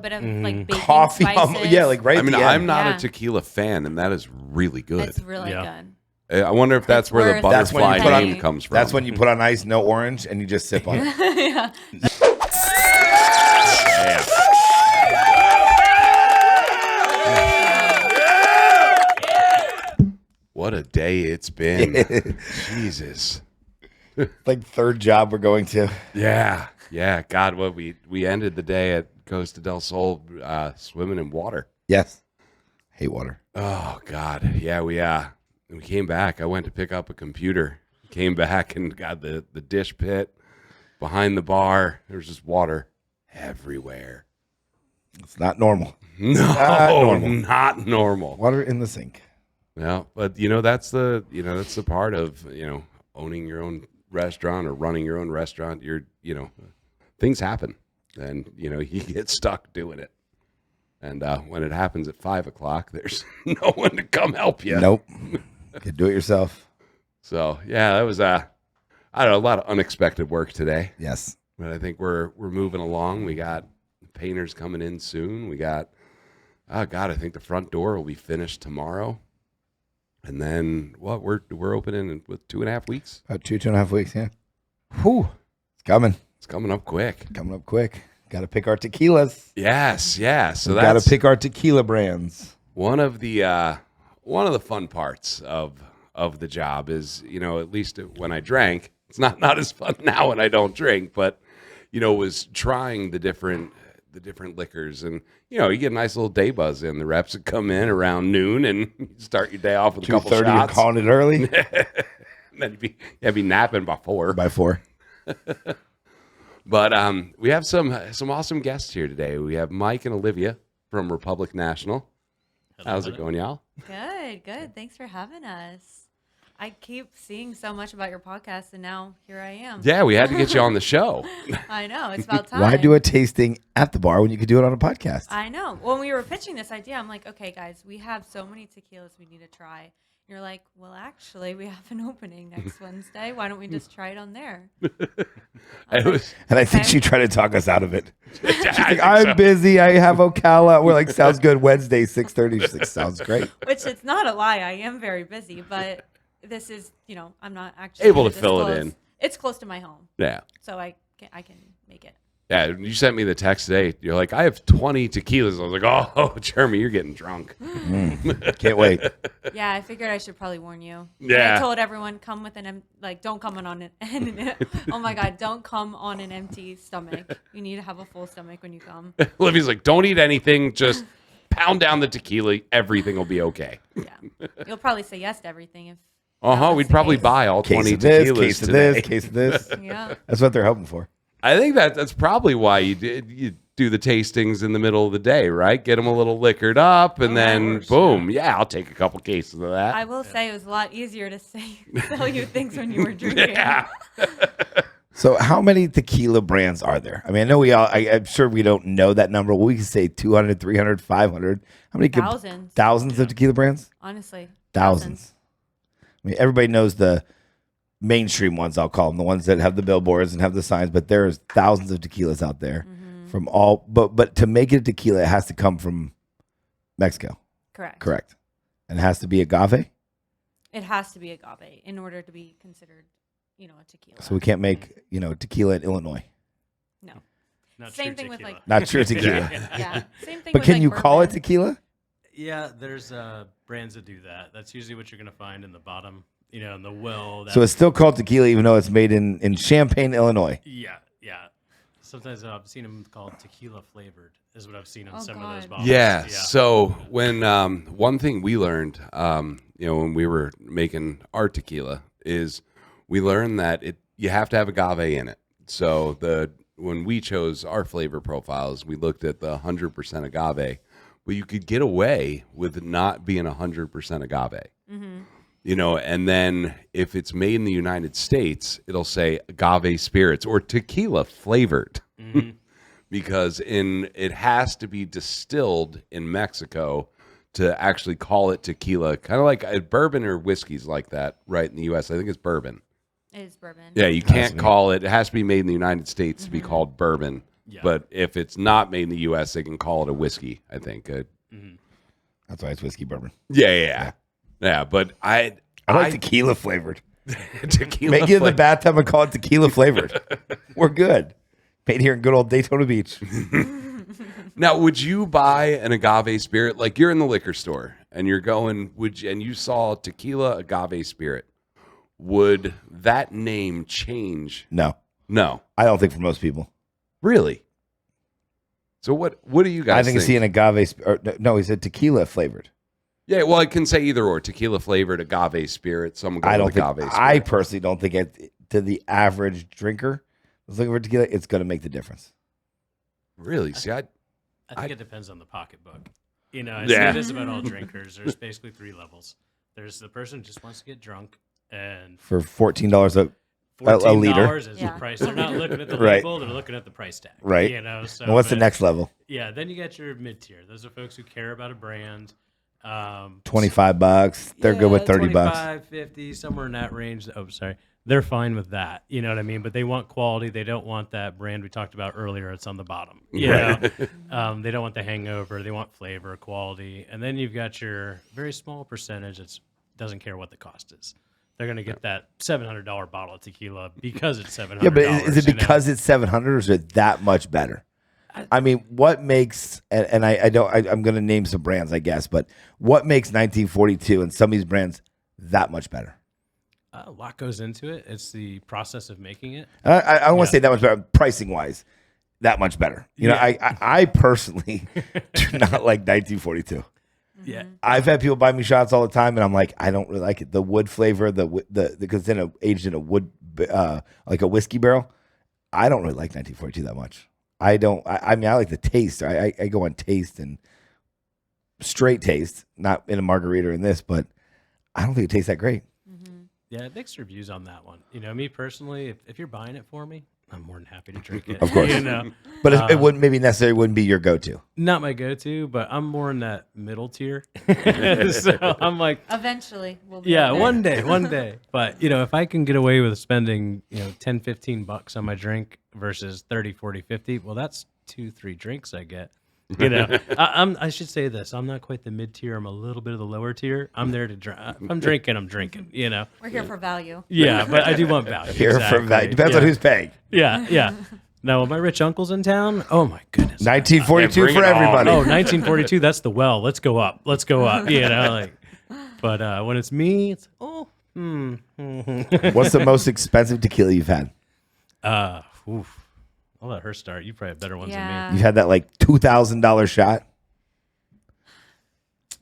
bit of like baking coffee, spices. yeah, like right. I mean, at the I'm end. not a tequila fan, and that is really good. It's really good. I wonder if that's where the worth butterfly the penny. name comes from. That's when you put on ice, no orange, and you just sip on it. Yeah. What a day it's been. Jesus. Like third job we're going to. Yeah. God, what we ended the day at Costa del Sol swimming in water. Yes. Hate water. Oh God. Yeah, we came back. I went to pick up a computer. Came back and got the dish pit behind the bar. There was just water everywhere. It's not normal. No, not normal. Water in the sink. Yeah, but that's the part of owning your own restaurant or running your own restaurant. Things happen, and you get stuck doing it. And when it happens at 5:00, there's no one to come help you. Nope. You can do it yourself. So yeah, that was a lot of unexpected work today. Yes, but I think we're moving along. We got painters coming in soon. We got I think the front door will be finished tomorrow. And then we're opening with 2.5 weeks. About 2.5 weeks, yeah. Whew. It's coming. It's coming up quick. Got to pick our tequilas. Yes, yeah. So got to pick our tequila brands. One of the fun parts of the job is, at least when I drank, it's not as fun now when I don't drink, but was trying the different liquors, and you get a nice little day buzz in. The reps would come in around noon and you start your day off with a couple shots. 2:30, you're calling it early. And then you'd be napping by 4. By 4. But we have some awesome guests here today. We have Mike and Olivia from Republic National. How's it going, y'all? Good. Thanks for having us. I keep seeing so much about your podcast, and now here I am. Yeah, we had to get you on the show. I know. It's about time. Why do a tasting at the bar when you could do it on a podcast? I know. When we were pitching this idea, I'm like, okay, guys, we have so many tequilas we need to try. And you're like, well, actually, we have an opening next Wednesday. Why don't we just try it on there? I think she tried to talk us out of it. She's like, I'm busy. I have Ocala. We're like, sounds good. Wednesday, 6:30. She's like, sounds great. Which it's not a lie. I am very busy, but this is, I'm not actually able to fill it in. It's close to my home. Yeah. So I can make it. Yeah, you sent me the text today. You're like, I have 20 tequilas. I was like, oh, Jeremy, you're getting drunk. Can't wait. Yeah, I figured I should probably warn you. Yeah. I told everyone, come with don't come on an oh my God, don't come on an empty stomach. You need to have a full stomach when you come. Olivia's like, don't eat anything. Just pound down the tequila. Everything will be okay. Yeah. You'll probably say yes to everything if. We'd probably buy all 20 tequilas tequilas today. today. Case of this. Yeah. That's what they're hoping for. I think that's probably why you do the tastings in the middle of the day, right? Get them a little liquored up, and then boom, I'll take a couple cases of that. I will say it was a lot easier to sell you things when you were drinking. Yeah. So how many tequila brands are there? I mean, I know I'm sure we don't know that number. We can say 200, 300, 500. How many? Thousands. Thousands of tequila brands? Honestly. Thousands. I mean, everybody knows the mainstream ones, I'll call them, the ones that have the billboards and have the signs, but there's thousands of tequilas out there from all, but to make it a tequila, it has to come from Mexico. Correct. And it has to be agave? It has to be agave in order to be considered, a tequila. So we can't make, tequila in Illinois. No. Same thing tequila. with Not true tequila. Yeah. Same thing But with can you call it bourbon. tequila? Yeah, there's brands that do that. That's usually what you're going to find in the bottom, in the well. So it's still called tequila even though it's made in Champaign, Illinois. Yeah. Sometimes I've seen them called tequila flavored is what I've seen on some of those God. bottles. Yeah. So when one thing we learned, when we were making our tequila, is we learned that you have to have agave in it. So when we chose our flavor profiles, we looked at the 100% agave, but you could get away with not being 100% agave. Mm-hmm. And then if it's made in the United States, it'll say agave spirits or tequila flavored. Mm-hmm. Because it has to be distilled in Mexico to actually call it tequila. Kind of like bourbon or whiskeys like that, right? In the U.S., I think it's bourbon. It is bourbon. Yeah, you can't call it. It has to be made in the United States to be called bourbon Yeah. But if it's not made in the U.S., they can call it a whiskey, I think. That's why it's whiskey bourbon. Yeah, but I like tequila flavored. tequila Make it in the flavor. bathtub and call it tequila flavored. We're good. Made here in good old Daytona Beach. Now, would you buy an agave spirit? Like you're in the liquor store and you're going, and you saw tequila agave spirit. Would that name change? No, No. I don't think for most people. Really? So what do you guys I think you see an agave. No, he said tequila flavored. Yeah, well, I can say either or. Tequila flavored agave spirit. Someone go I don't with think. agave spirit. I personally don't think it to the average drinker who's looking for tequila, it's going to make the difference. Really? See, I think it depends on the pocketbook. You know, I Yeah. say this about all drinkers. There's basically 3 levels. There's the person who just wants to get drunk, and For $14 a $14 liter. is Yeah. the price. They're not looking at the Right. label; they're looking at the price tag. Right. You know. So and what's the but- next level? Yeah. Then you got your mid tier. Those are folks who care about a brand. $25. They're good with $30. 25, 50, somewhere in that range. Oh, sorry. They're fine with that. You know what I mean? But they want quality. They don't want that brand we talked about earlier. It's on the bottom. You know? They don't want the hangover. They want flavor, quality. And then you've got your very small percentage that doesn't care what the cost is. They're going to get that $700 bottle of tequila because it's $700. Yeah, but is it because it's 700 or is it that much better? I mean, what makes and I'm going to name some brands, I guess, but what makes 1942 and some of these brands that much better? A lot goes into it. It's the process of making it. I don't want to say that much better, pricing wise, that much better. You know, I personally do not like 1942. Yeah. I've had people buy me shots all the time, and I'm like, I don't really like it. The wood flavor, because it's aged in a wood, like a whiskey barrel. I don't really like 1942 that much. I don't. I mean, I like the taste. I go on taste and straight taste, not in a margarita or in this, but I don't think it tastes that great. Yeah, mixed reviews on that one. You know, me personally, if you're buying it for me, I'm more than happy to drink it. Of course. You know, But it wouldn't wouldn't be your go-to. not my go-to, but I'm more in that middle tier. So I'm like, Eventually, we'll be yeah, there. one day. But, you know, if I can get away with spending, you know, 10, 15 bucks on my drink versus 30, 40, 50, well, that's 2-3 drinks I get. You know, I should say this. I'm not quite the mid tier. I'm a little bit of the lower tier. I'm there to drink. If I'm drinking, you know. We're here for value. Yeah, but I do want value. Here for Exactly. that. Depends on who's paying. Yeah. Now, my rich uncle's in town. Oh, my goodness. 1942 Yeah, bring for it on. everybody. Oh, 1942, that's the well. Let's go up. You know, like. But when it's me, it's, What's the most expensive tequila you've had? oof. I'll let her start. You probably have better ones than me. Yeah. You've had that like $2,000 shot?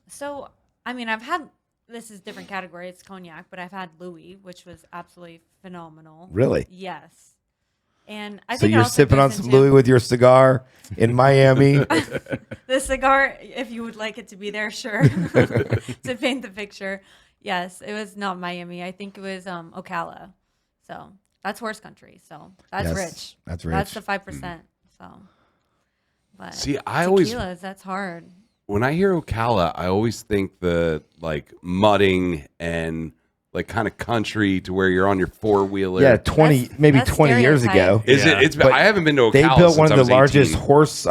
So, I mean, this is different category. It's cognac, but I've had Louis, which was absolutely phenomenal. Really? Yes. And I So think it you're also sipping goes on some into Louis with your cigar in Miami? the cigar, if you would like it to be there, sure. To paint the picture. Yes, it was not Miami. I think it was Ocala. So that's horse country. So that's Yes, rich. that's That's rich. the 5%. So, but See, I always- tequilas, that's hard. When I hear Ocala, I always think the like mudding and like kind of country to where you're on your 4-wheeler. Yeah, 20 That's- maybe that's 20 years ago. stereotype. Is Yeah. it? It's. But I haven't been to Ocala. They built since one I of the was largest 18. horse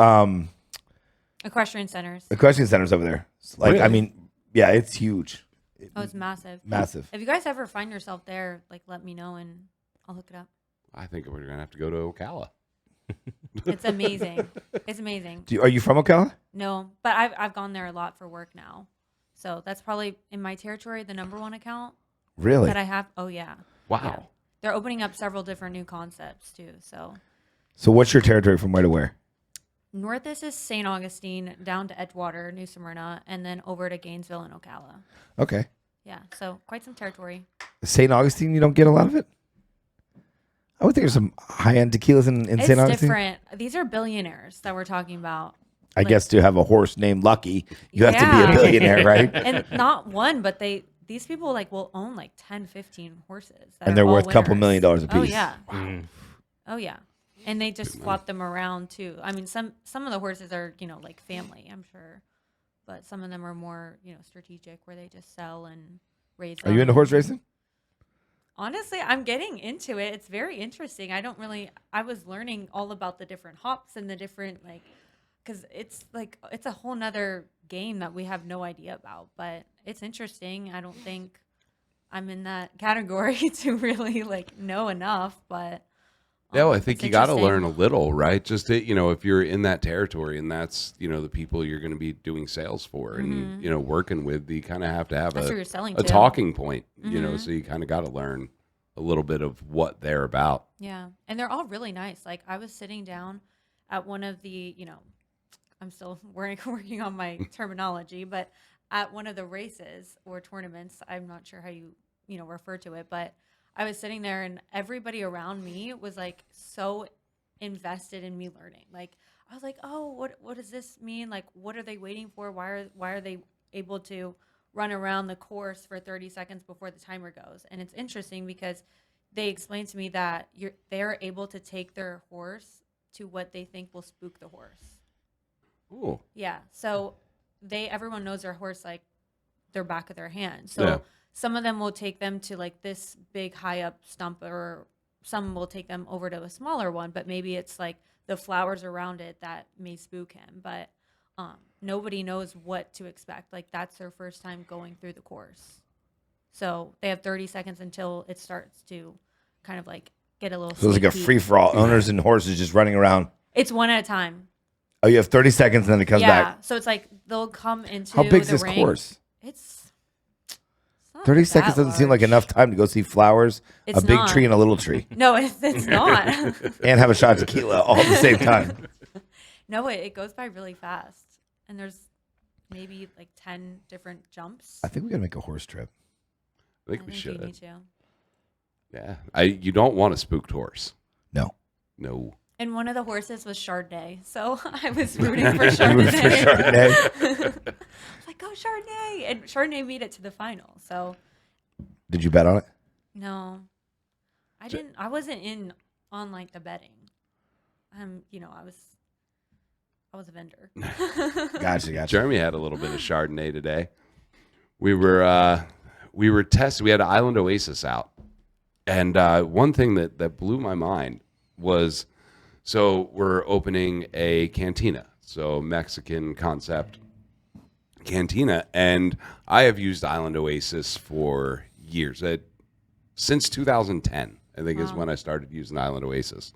Equestrian centers. equestrian centers over there. Like, Really? I mean, yeah, it's huge. Oh, it's massive. Massive. If you guys ever find yourself there, like let me know and I'll hook it up. I think we're gonna have to go to Ocala. It's amazing. It's amazing. Are you from Ocala? No, but I've gone there a lot for work now. So that's probably in my territory the number one account Really? that I have. Oh yeah. Wow. Yeah. They're opening up several different new concepts too. So So what's your territory from where to where? north is St. Augustine, down to Edgewater, New Smyrna, and then over to Gainesville and Ocala. Okay. Yeah, so quite some territory. St. Augustine, you don't get a lot of it? I would think there's some high-end tequilas in It's St. Augustine. different. These are billionaires that we're talking about. I guess to have a horse named Lucky, you have to be a Yeah. billionaire, right? And not one, but these people like will own like 10, 15 horses. that And are they're all worth a couple winners. $1 million a Oh piece. yeah. Mm. Oh yeah. And they just swap them around too. I mean, some of the horses are, like family, I'm sure. But some of them are more, strategic where they just sell and raise Are you into horse racing? Honestly, I'm getting into it. It's very interesting. I was learning all about the different hops and the different, like, because it's a whole nother game that we have no idea about, but it's interesting. I don't think I'm in that category to really like know enough, but Yeah, well, I think it's you got to interesting. learn a little, right? Just to, if you're in that territory and that's, the people you're going to be doing sales for and, working with, you kind of have to have That's who you're selling a to. talking point, so you kind of got to learn a little bit of what they're about. Yeah. And they're all really nice. Like I was sitting down at one of the, I'm still working on my terminology, but at one of the races or tournaments, I'm not sure how you, refer to it, but I was sitting there and everybody around me was like so invested in me learning. Like I was like, "Oh, what does this mean? Like what are they waiting for? Why are they able to run around the course for 30 seconds before the timer goes?" And it's interesting because they explained to me that they're able to take their horse to what they think will spook the horse. Cool. Yeah. So everyone knows their horse like their back of their hand. So Yeah. some of them will take them to like this big high up stump, or some will take them over to a smaller one, but maybe it's like the flowers around it that may spook him. But nobody knows what to expect. Like that's their first time going through the course. So they have 30 seconds until it starts to kind of like get a little So it's like a sneak peek. free for all. Owners and horses just running around. It's one at a time. Oh, you have 30 seconds and then it comes back. So it's like they'll come into How big's the this ring. course? It's not 30 that seconds doesn't seem like large. enough time to go see flowers, It's a big not. tree and a little tree, No, it's not. and have a shot of tequila all at the same time. No, it goes by really fast. And there's maybe like 10 different jumps. I think we got to make a horse trip. I think we you should. need to. Yeah. You don't want a spooked horse. No. No. And one of the horses was Chardonnay. So I was rooting for You root for Chardonnay. Chardonnay. Like, go Chardonnay. And Chardonnay made it to the final. So Did you bet on it? no, I wasn't in on like the betting. I was a vendor. Gotcha. Jeremy had a little bit of Chardonnay today. We were testing. We had Island Oasis out, and one thing that blew my mind was, so we're opening a cantina, so Mexican concept cantina, and I have used Island Oasis for years. Since 2010, I think is when I started using Island Oasis,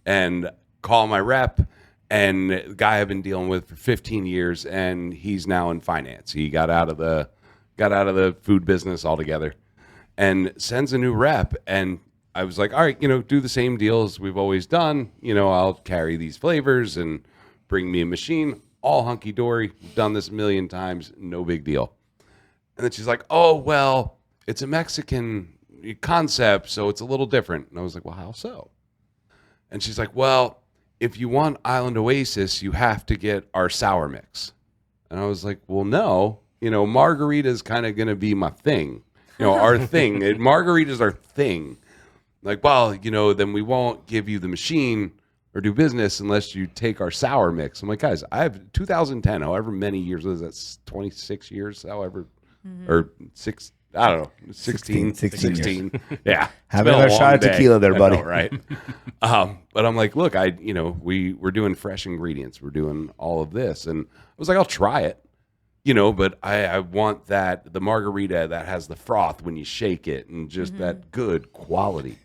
and call my rep. And the guy I've been dealing with for 15 years, and he's now in finance. He got out of the food business altogether, and sends a new rep. And I was like, all right, do the same deal as we've always done. I'll carry these flavors and bring me a machine, all hunky dory. Done this a million times, no big deal. And then she's like, oh well, it's a Mexican concept, so it's a little different. And I was like, well, how so? And she's like, well, if you want Island Oasis, you have to get our sour mix. And I was like, well, no, margarita's kind of going to be my thing, our thing. Margarita's our thing. Like, well, then we won't give you the machine or do business unless you take our sour mix. I'm like, guys, I have 2010, however many years is that, 26 years, however, or six, I don't know, 16 16 Yeah. Have another shot of tequila there, buddy. I know, right. But I'm like, look, we're doing fresh ingredients. We're doing all of this. And I was like, I'll try it, but I want the margarita that has the froth when you shake it and just that good quality.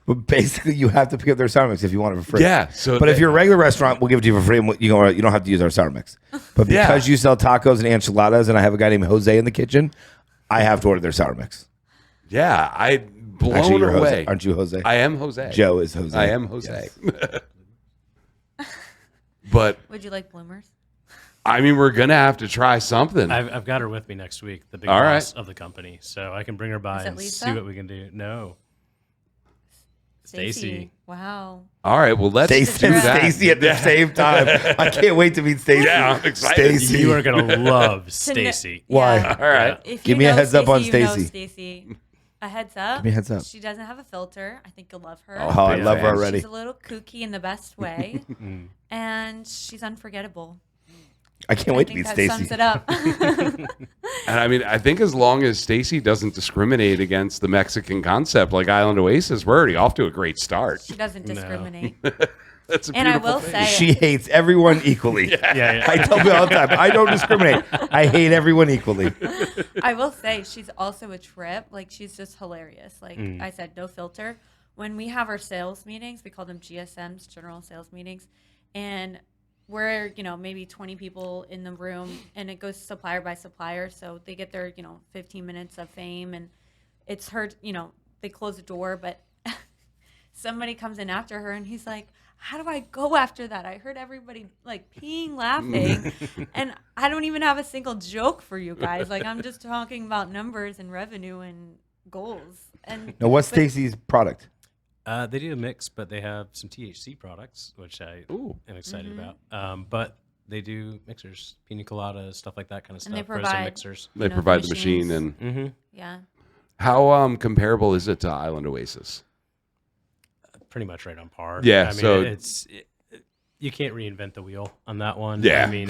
But basically, you have to pick up their sour mix if you want it for free. Yeah. So But if you're a regular restaurant, we'll give it to you for free. And you don't have to use our sour mix. But because you sell tacos and enchiladas, and I have a guy named Jose in the kitchen, I have to order their sour mix. yeah, I blown Actually, you're away. Jose. Aren't you Jose? I am Jose. Joe is Jose. I am Jose. Yes. But Would you like bloomers? I mean, we're gonna have to try something. I've got her with me next week, the big All boss right. of the company, so I can bring her by Is it and Lisa? see what we can do. No, Stacy. Wow. All right, well let's Stacy do and that. Stacy at the same time. I can't wait to meet Stacy. Yeah, I'm excited. Stacy. You are gonna love Stacy. Why? Yeah. All right. If Give you me a know heads up on Stacey, you know Stacy. Stacey. A heads up. Give me a heads up. She doesn't have a filter. I think you'll love her. Oh, I big love her fan. already. She's a little kooky in the best way, and she's unforgettable. I can't wait to think meet that Stacy. sums it up. And I mean, I think as long as Stacy doesn't discriminate against the Mexican concept like Island Oasis, we're already off to a great start. She doesn't discriminate. That's a And I beautiful will thing. say, She hates everyone equally. Yeah. I tell people all the time, I don't discriminate. I hate everyone equally. I will say she's also a trip. Like, she's just hilarious. Like I said, no filter. When we have our sales meetings, we call them GSMs, general sales meetings, and we're, maybe 20 people in the room, and it goes supplier by supplier. So they get their, 15 minutes of fame, and it's her, they close the door, but somebody comes in after her, and he's like, how do I go after that? I heard everybody like peeing, laughing, and I don't even have a single joke for you guys. Like, I'm just talking about numbers and revenue and goals. And Now, what's Stacy's product? They do a mix, but they have some THC products, which I am excited about. But they do mixers, pina coladas, stuff like that kind of stuff. And they frozen provide mixers. They provide the machine. machines. And yeah, how comparable is it to Island Oasis? Pretty much right on par. Yeah, I mean, so- you can't reinvent the wheel on that one. Yeah. I mean,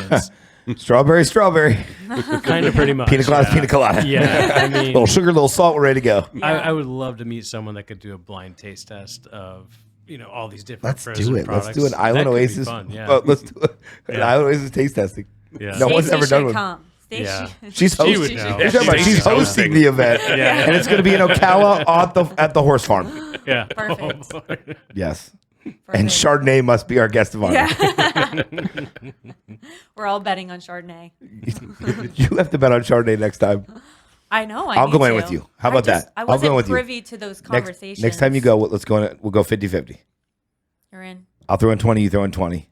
it's Strawberry, kind of pretty much. pina colada, yeah. pina colada. Yeah, I mean, Little sugar, little salt, we're ready to go. I would love to meet someone that could do a blind taste test of all these different Let's frozen do it. products. Let's do an Island That could be Oasis. fun, yeah. Let's do an Island Oasis taste testing. Yeah. No one's Stacey ever done should one. come. Stacey. Yeah. She's She hosting. would You're know. talking about Stacey's she's hosting the event, Yeah. and it's going to be in Ocala at the horse farm. Yeah. Perfect. Yes, and Perfect. Chardonnay must be our guest of honor. Yeah. We're all betting on Chardonnay. You have to bet on Chardonnay next time. I know. I'll go in with you. How about that? I I'll go wasn't in with you. privy to those conversations. Next time you go, let's go. We'll go 50-50. You're in I'll throw in 20. You throw in 20,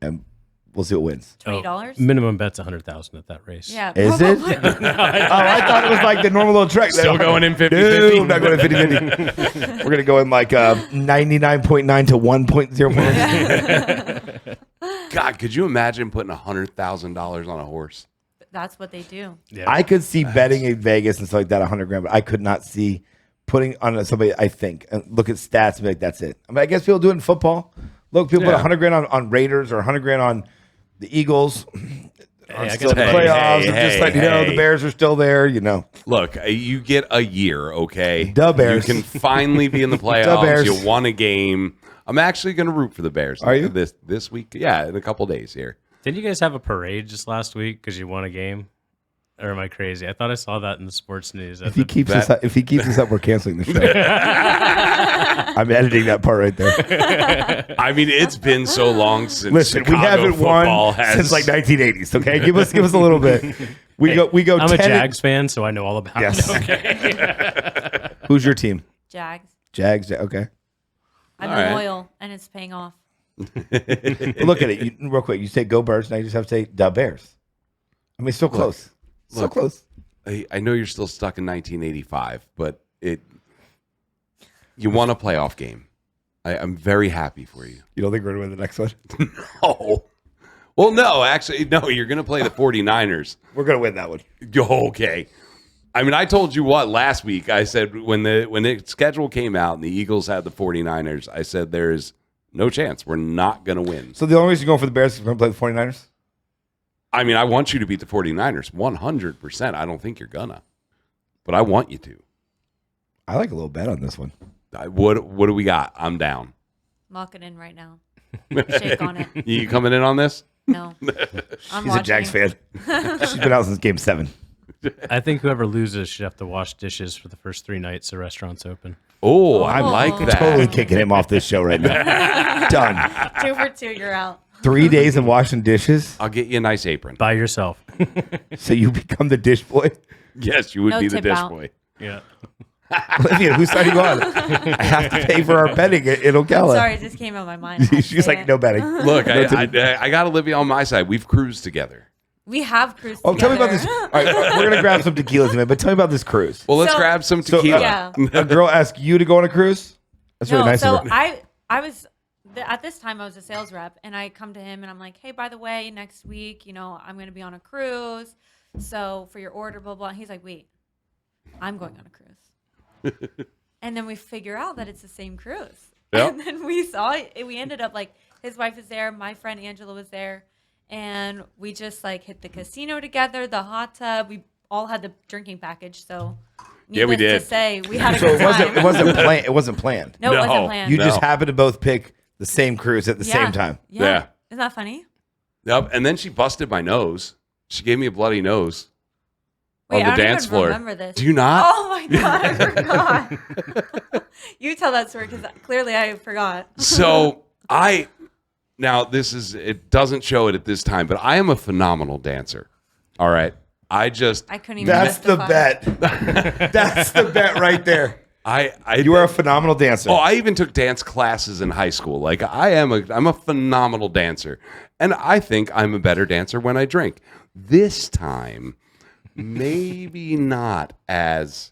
and we'll see what wins. $20. Minimum bet's 100,000 at that race. Yeah. Is it? probably. I thought it was like the normal little track. Still going in 50-50? No, I'm not going in 50-50. We're going to go in like 99.9 to 1.0. God, could you imagine putting $100,000 on a horse? That's what they do. Yeah. I could see betting in Vegas and stuff like that 100 grand, but I could not see putting on somebody. I think and look at stats and be like, that's it. I mean, I guess people do it in football. Look, people put 100 grand on Raiders or 100 grand on the Eagles. I Still in the guess- playoffs. hey, and just hey, like hey. the Bears are still there. Look, you get a year, okay? The Bears. You can finally be in the The playoffs. Bears. You won a game. I'm actually going to root for the Bears. Are you? This week? Yeah, in a couple days here. Didn't you guys have a parade just last week because you won a game? Or am I crazy? I thought I saw that in the sports news. If he keeps this up, we're canceling the show. I'm editing that part right there. I mean, it's been so long since Listen, we Chicago haven't football won has since like 1980s. Okay, give us a little bit. We go. I'm 10 a Jags fan, so I know all about Yes. it. Okay. Who's your team? Jags. Jags. Okay. I'm All right. loyal, and it's paying off. Look at it real quick. You say go Birds. Now you just have to say the Bears. I mean, so close. So look. close. I know you're still stuck in 1985, but you won a playoff game. I'm very happy for you. You don't think we're going to win the next one? Oh. Well, no, actually, no, you're going to play the 49ers. We're going to win that one. Okay. I mean, I told you what last week. I said when the schedule came out and the Eagles had the 49ers, I said there's no chance. We're not going to win. So the only reason you're going for the Bears is we're going to play the 49ers? I mean, I want you to beat the 49ers 100%. I don't think you're gonna, but I want you to. I like a little bet on this one. What do we got? I'm down. Lock it in right now. Shake on it. You coming in on this? No. I'm He's a Jags fan. She's been out since game 7. I think whoever loses should have to wash dishes for the first 3 nights the restaurant's open. Oh, I like that. Totally kicking him off this show right now. Done. 2 for 2, you're out. 3 days of washing dishes. I'll get you a nice apron. By yourself. So you become the dish boy. Yes, you would No be the tip dish out. boy. Yeah. Olivia, who's signing on? I have to pay for our betting in Ocala. Sorry, it just came out of my mind. I had to She's say like, it. no betting. Look, I got Olivia on my side. We've cruised together. We have cruised Oh, tell me about together. this. All right, we're gonna grab some tequilas in a minute, but tell me about this cruise. Well, let's So- grab some So, tequila. Yeah. A girl asked you to go on a cruise. That's really No, nice so of her. I was at this time I was a sales rep, and I come to him and I'm like, hey, by the way, next week, I'm going to be on a cruise, so for your order, blah blah. And he's like, wait, I'm going on a cruise, and then we figure out that it's the same cruise, Yep. and then we saw it. We ended up like his wife was there, my friend Angela was there, and we just like hit the casino together, the hot tub. We all had the drinking package, so Yeah, we needless did. to say, we had a So good it wasn't time. it wasn't planned. It wasn't planned. No, it No. wasn't planned. You No. just happened to both pick the same cruise at the same time. Yeah. Isn't that funny? Yep. And then she busted my nose. She gave me a bloody nose Wait, on the I don't dance even floor. remember this. Do you not? Oh my god, I forgot. You tell that story because clearly I forgot. So now it doesn't show it at this time, but I am a phenomenal dancer. All right. I couldn't even. That's the justify. bet. That's the bet right there. You are a phenomenal dancer. Oh, I even took dance classes in high school. Like I'm a phenomenal dancer. And I think I'm a better dancer when I drink. This time, maybe not as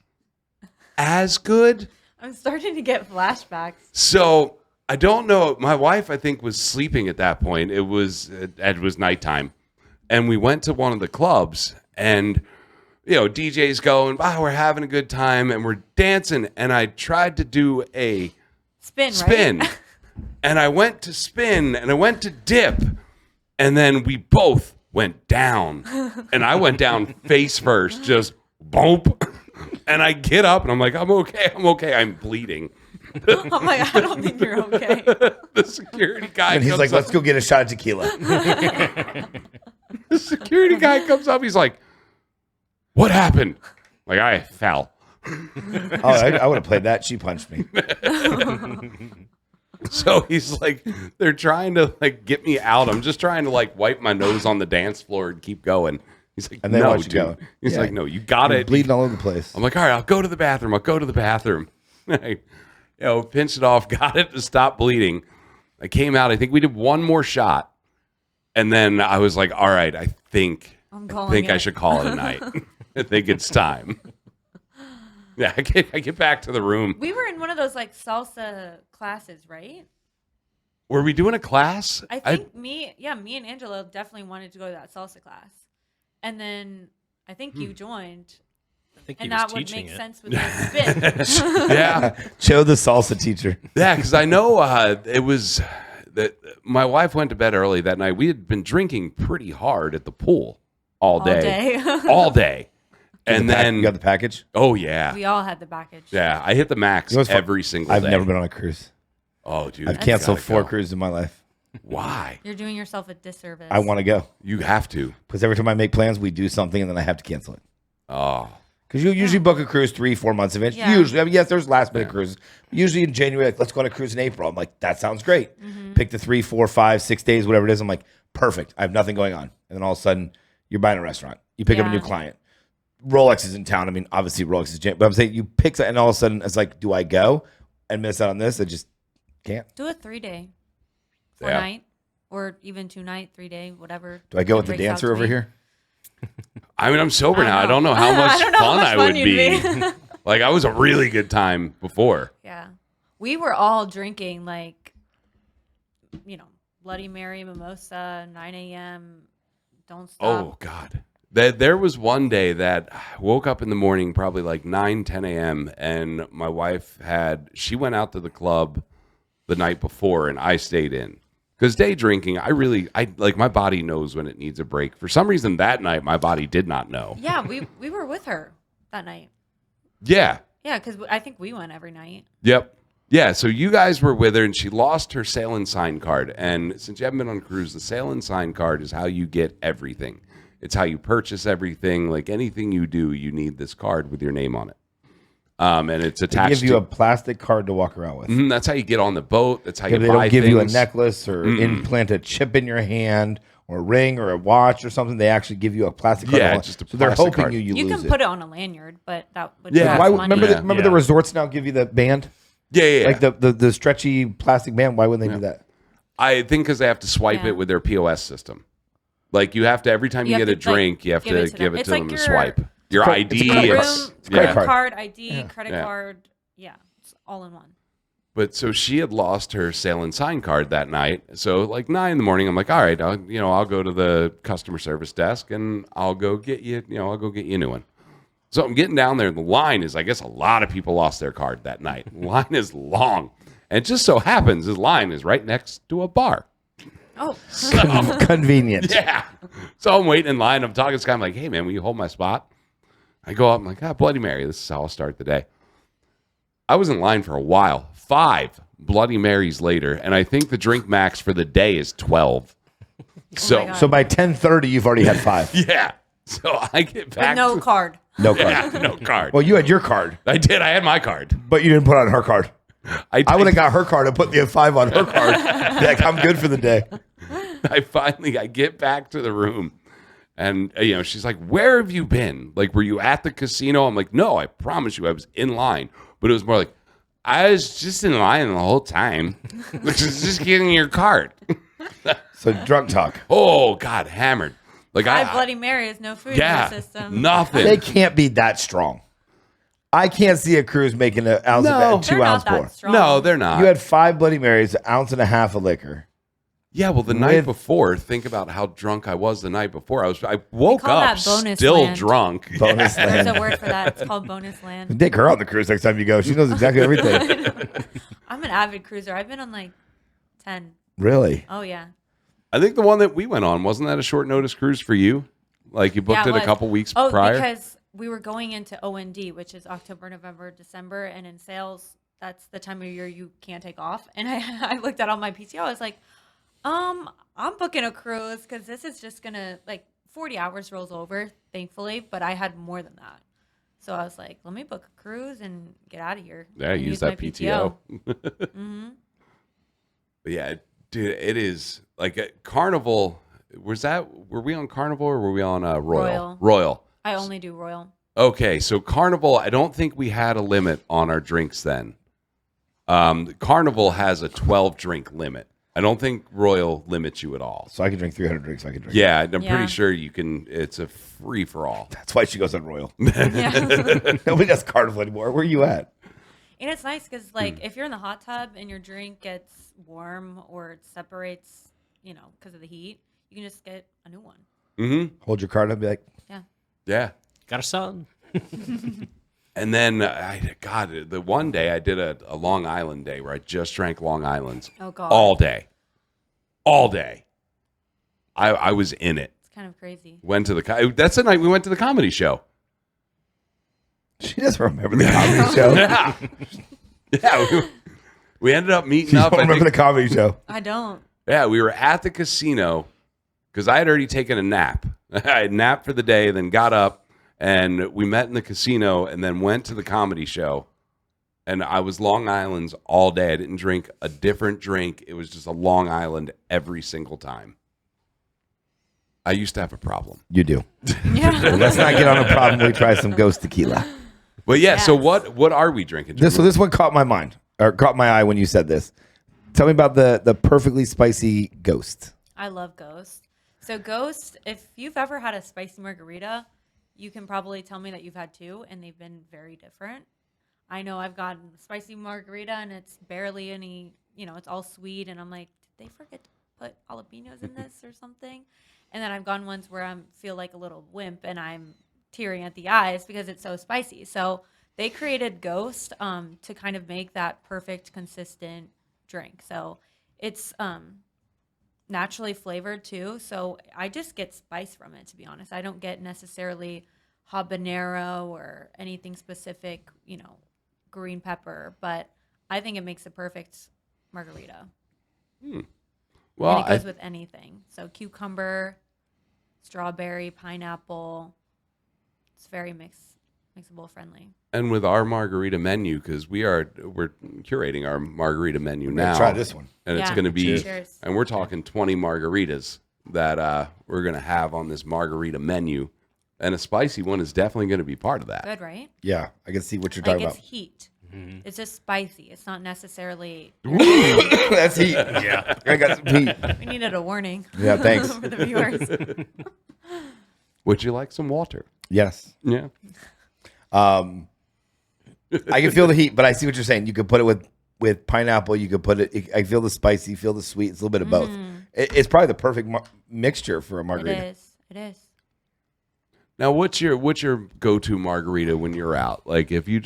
good. I'm starting to get flashbacks. So I don't know. My wife, I think, was sleeping at that point. It was nighttime, and we went to one of the clubs, and DJ's going, "Wow, we're having a good time," and we're dancing. And I tried to do a Spin. Right? and I went to spin, and I went to dip, and then we both went down, and I went down face first, just bump. And I get up and I'm like, I'm okay. I'm bleeding. I'm like, I don't think you're okay. The security guy and he's comes like, up. let's go get a shot of tequila. The security guy comes up. He's like, what happened? Like, I fell. Oh, I would have played that. She punched me. So he's like, they're trying to like get me out. I'm just trying to like wipe my nose on the dance floor and keep going. He's like, And they no, watch you dude. go. He's Yeah. like, no, you got You're it. bleeding all over the place. I'm like, all right, I'll go to the bathroom. I, pinched it off, got it to stop bleeding. I came out. I think we did one more shot. And then I was like, all right, I think I should call it a night. I think it's time. Yeah, I get back to the room. We were in one of those like salsa classes, right? Were we doing a class? I think me and Angela definitely wanted to go to that salsa class. And then I think you joined. I think he And was that would teaching make it. sense with the spin. Yeah. Joe, the salsa teacher. Yeah, because I know it was that my wife went to bed early that night. We had been drinking pretty hard at the pool all day. All day. And then You got the package? oh yeah. We all had the package. Yeah, I hit the max You know what's fun? every single I've day. never been on a cruise. Oh, dude. I've you canceled gotta 4 go. cruises in my life. Why? You're doing yourself a disservice. I want to go. You have to. Because every time I make plans, we do something and then I have to cancel it. Oh. Because you usually book a cruise 3-4 months in advance. Yeah. Usually, I mean, yes, there's last minute cruises. Usually in January, like, let's go on a cruise in April. I'm like, that sounds great. Pick the 3, 4, 5, 6 days, whatever it is. I'm like, perfect. I have nothing going on. And then all of a sudden, you're buying a restaurant. You pick up a new client. Rolex is in town. I mean, obviously Rolex is, but I'm saying you pick, and all of a sudden it's like, do I go and miss out on this? I just can't. Do a 3-day, Yeah. 4-night, or even 2-night, 3-day, whatever. Do I go it with the breaks out dancer to over be. here? I mean, I'm sober now. I don't know how I much don't know how fun much I fun would you'd be. be. Like, I was a really good time before. Yeah. We were all drinking like, Bloody Mary, mimosa, 9 a.m. Don't stop. Oh, God. There was one day that I woke up in the morning, probably like 9, 10 a.m., and my wife she went out to the club the night before, and I stayed in. Because day drinking, my body knows when it needs a break. For some reason, that night, my body did not know. Yeah, we were with her that night. Yeah. Yeah, because I think we went every night. Yep. Yeah, so you guys were with her, and she lost her sail and sign card. And since you haven't been on a cruise, the sail and sign card is how you get everything. It's how you purchase everything. Like anything you do, you need this card with your name on it. And it's They attached give you to a plastic card to walk around with. That's how you get on the boat. That's how They you don't buy give things. you a necklace or implant a chip in your hand or a ring or a watch or something. They actually give you a plastic card. Yeah, just a so they're plastic hoping card. you You lose can it. put it on a lanyard, but that would Yeah. cost Why, money. remember the resorts now give you the band? Yeah. Like the stretchy plastic band. Why wouldn't they do that? I think because they have to swipe Yeah. it with their POS system. Like you have to, every time you, You get have a to, like, drink, you have to to give them. it It's to like them to your- swipe. Your It's ID. credit Room, card. It's yeah. credit card, ID, credit Yeah. card. Yeah, it's all in one. But so she had lost her sail and sign card that night. So like 9 in the morning, I'm like, all right, I'll go to the customer service desk and I'll go get you a new one. So I'm getting down there. The line is, I guess a lot of people lost their card that night. The line is long. And it just so happens this line is right next to a bar. Oh, Convenient. Yeah. So I'm waiting in line. I'm talking to this guy. I'm like, hey, man, will you hold my spot? I go up. I'm like, Bloody Mary. This is how I'll start the day. I was in line for a while. 5 Bloody Marys later, and I think the drink max for the day is 12. my God. So by 10:30, you've already had 5. Yeah. So I get with back. no card. No card. Yeah, no card. Well, you had your card, I did. I had my card. but you didn't put on her card. I I would have got her card and put the 5 on her card. Be like, I'm good for the day. I get back to the room, and she's like, "Where have you been? Like, were you at the casino?" I'm like, "No, I promise you, I was in line." But it was more like, "I was just in line the whole time, which is just getting your card." So drunk talk. Oh God, hammered. Like 5 Bloody Marys, no food in yeah, the system. nothing. They can't be that strong. I can't see a cruise making an ounce No. of They're 2 ounce not that pour. strong. No, they're not. You had 5 Bloody Marys, 1.5 ounces of liquor. Yeah, well, the night before, think about how drunk I was the night before. I woke call up that bonus still land. drunk. Bonus There's land. a word for that. It's called bonus land. Take her on the cruise next time you go. She knows exactly everything. I'm an avid cruiser. I've been on like 10. Really? Oh, yeah. I think the one that we went on, wasn't that a short notice cruise for you? Like you booked Yeah, it a was. couple weeks Oh, prior? because we were going into OND, which is October, November, December. And in sales, that's the time of year you can't take off. And I looked at all my PTO. I was like, I'm booking a cruise because this is just going to, like, 40 hours rolls over, thankfully. But I had more than that. So I was like, let me book a cruise and get out of here. Yeah, and use my that PTO. Mm-hmm. But yeah, dude, it is like a Carnival. Were we on Carnival or were we on Royal? Royal. I only do Royal. Okay, so Carnival, I don't think we had a limit on our drinks then. Carnival has a 12 drink limit. I don't think Royal limits you at all. So I can drink 300 drinks. I can drink. Yeah, I'm Yeah. pretty sure you can. It's a free for all. That's why she goes on Royal. Yeah. Nobody does Carnival anymore. Where are you at? And it's nice because, like, if you're in the hot tub and your drink gets warm or it separates, because of the heat, you can just get a new one. Mm-hmm. Hold your card and be like, Yeah. Got a son. And then, the one day I did a Long Island day where I just drank Long Islands Oh, God. all day. All day. I was in it. It's kind of crazy. Went to that's the night we went to the comedy show. she doesn't remember the comedy show. Yeah. Yeah. We ended up meeting She up. don't I remember think- the comedy show. I don't. Yeah, we were at the casino because I had already taken a nap. I had napped for the day, then got up, and we met in the casino and then went to the comedy show. And I was Long Island's all day. I didn't drink a different drink. It was just a Long Island every single time. I used to have a problem. You do. Yeah. Well, let's not get on a problem. We try some ghost tequila. But yeah, so Yes. what are we drinking? So this one caught my mind, or caught my eye when you said this. Tell me about the perfectly spicy ghost. I love Ghost. So, Ghost, if you've ever had a spicy margarita, you can probably tell me that you've had 2, and they've been very different. I know I've gotten spicy margarita, and it's barely any, it's all sweet, and I'm like, did they forget to put jalapenos in this or something? And then I've gone ones where I feel like a little wimp, and I'm tearing at the eyes because it's so spicy. So they created Ghost to kind of make that perfect, consistent drink. So it's naturally flavored too. So I just get spice from it, to be honest. I don't get necessarily habanero or anything specific, green pepper, but I think it makes a perfect margarita. Well, And it goes with anything. So cucumber, strawberry, pineapple. It's very mixable friendly. and with our margarita menu, because we're curating our margarita menu now. Try this one. And it's Yeah. going to be, Cheers. and we're talking 20 margaritas that we're going to have on this margarita menu. And a spicy one is definitely going to be part of that. Good, right? Yeah, I can see what you're Like talking it's about. heat. It's just spicy. It's not necessarily. That's heat. Yeah, I got some heat. We needed a warning. Yeah, thanks. For the viewers. Would you like some water? Yes. Yeah. I can feel the heat, but I see what you're saying. You could put it with pineapple. You could put it. I feel the spicy, feel the sweet. It's a little bit of both. It's probably the perfect mixture for a margarita. It is. Now, what's your go-to margarita when you're out? Like, if you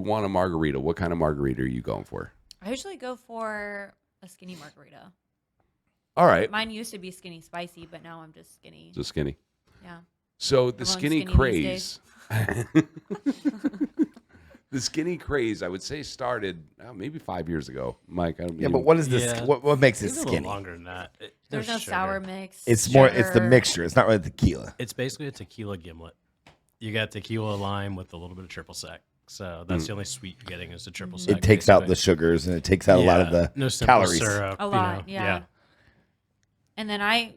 want a margarita, what kind of margarita are you going for? I usually go for a skinny margarita. All right. Mine used to be skinny spicy, but now I'm just skinny. Just skinny. Yeah. So the Everyone's skinny skinny these craze. The skinny craze, I would say, started maybe 5 years ago. Mike, I don't Yeah, but what is this? Yeah. What makes it It's a little skinny? longer than that. There's no sugar. sour mix. It's more. It's the sugar. mixture. It's not really tequila. It's basically a tequila gimlet. You got tequila lime with a little bit of triple sec. So that's the only sweet you're getting is the triple sec. It takes out the basically. sugars and it takes out a lot of the no simple calories. syrup. A lot, You know, yeah. And then I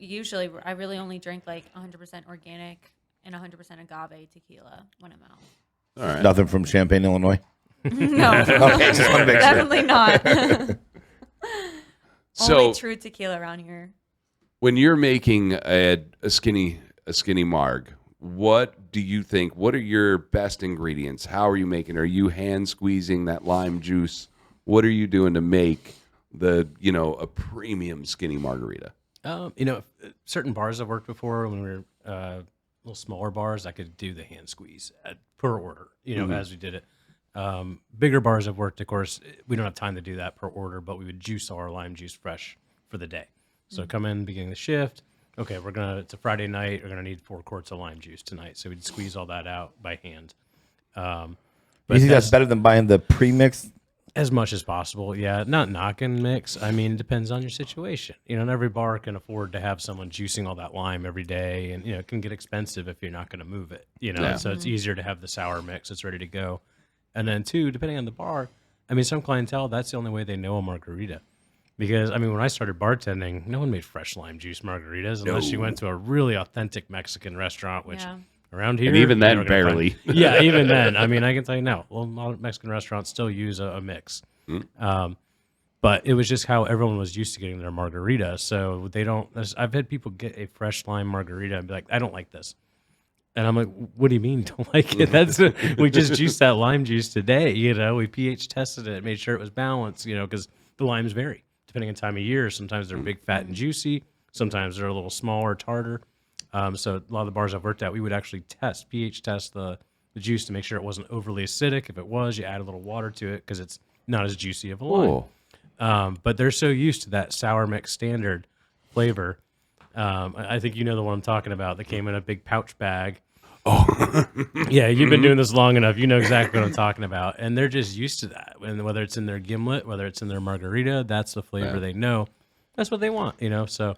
really only drink like 100% organic and 100% agave tequila when I'm out. All right. Nothing from Champaign, Illinois. No, Okay, just want to make sure. definitely not. So Only true tequila around here. when you're making a skinny marg, what do you think? What are your best ingredients? How are you making? Are you hand squeezing that lime juice? What are you doing to make a premium skinny margarita? Certain bars I've worked before when we were little smaller bars, I could do the hand squeeze per order, as we did it. Bigger bars I've worked, of course, we don't have time to do that per order, but we would juice all our lime juice fresh for the day. So come in, beginning the shift. Okay, it's a Friday night. We're going to need 4 quarts of lime juice tonight. So we'd squeeze all that out by hand. But You think that's better than buying the pre-mix? as much as possible. Yeah, not knocking mix. I mean, it depends on your situation. Not every bar can afford to have someone juicing all that lime every day. And, it can get expensive if you're not going to move it. Yeah. So it's easier to have the sour mix. It's ready to go. And then 2, depending on the bar, I mean, some clientele, that's the only way they know a margarita. Because, I mean, when I started bartending, no one made fresh lime juice margaritas unless you went to a really authentic Mexican restaurant, which around here... And even then, we're gonna barely. yeah, even then. I mean, I can tell you now, well, a lot of Mexican restaurants still use a mix. But it was just how everyone was used to getting their margarita. So they don't... I've had people get a fresh lime margarita and be like, I don't like this. And I'm like, what do you mean you don't like it? We just juiced that lime juice today. We pH tested it, made sure it was balanced, because the limes vary depending on time of year. Sometimes they're big, fat, and juicy. Sometimes they're a little smaller, tartar. So a lot of the bars I've worked at, we would actually pH test the juice to make sure it wasn't overly acidic. If it was, you add a little water to it because it's not as juicy of a lime. But they're so used to that sour mix standard flavor. I think you know the one I'm talking about that came in a big pouch bag. Oh, yeah, you've been doing this long enough. You know exactly what I'm talking about. And they're just used to that. And whether it's in their gimlet, whether it's in their margarita, that's the flavor they know. That's what they want, So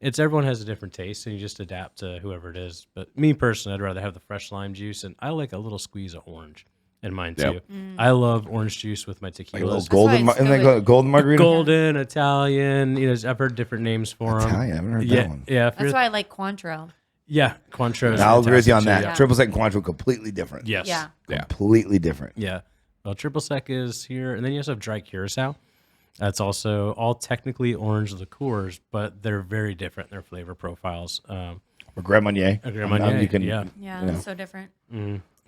it's everyone has a different taste, and you just adapt to whoever it is. But me personally, I'd rather have the fresh lime juice, and I like a little squeeze of orange in mine too. I love orange juice with my Like a tequilas. little golden, why it's isn't that good. golden margarita? Golden, Italian, I've heard different names for them. Italian, I haven't heard yeah, that one. yeah, That's why I like Cointreau. yeah, Cointreau. is I'll agree with you on fantastic that. too, yeah. Triple sec and Cointreau completely different. Yes. Yeah. Completely different. Yeah. Well, triple sec is here, and then you also have dry curacao. That's also all technically orange liqueurs, but they're very different in their flavor profiles. Or Grand Marnier. Grand Marnier, You can, yeah. Yeah, You know. that's so different.